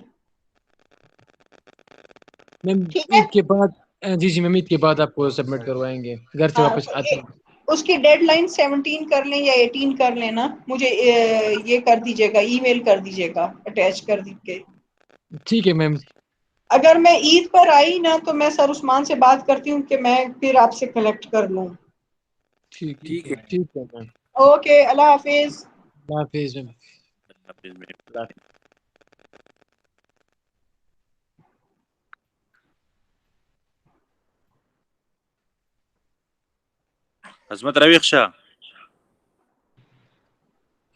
मैम ठीक है। ईद के बाद, जी जी मैम, ईद के बाद आपको सबमिट करवाएंगे घर से हाँ वापस तो आते हैं। उसकी डेडलाइन 17 कर लें या 18 कर लेना, मुझे ये कर दीजिएगा, ईमेल कर दीजिएगा अटैच कर दीजिए। ठीक है मैम। अगर मैं ईद पर आई ना तो मैं सर उस्मान से बात करती हूँ कि मैं फिर आपसे कलेक्ट कर लूँ। ठीक ठीक है। ठीक है मैम। ओके, अल्लाह हाफिज। अल्लाह हाफिज मैम। Azmat Raviq Shah.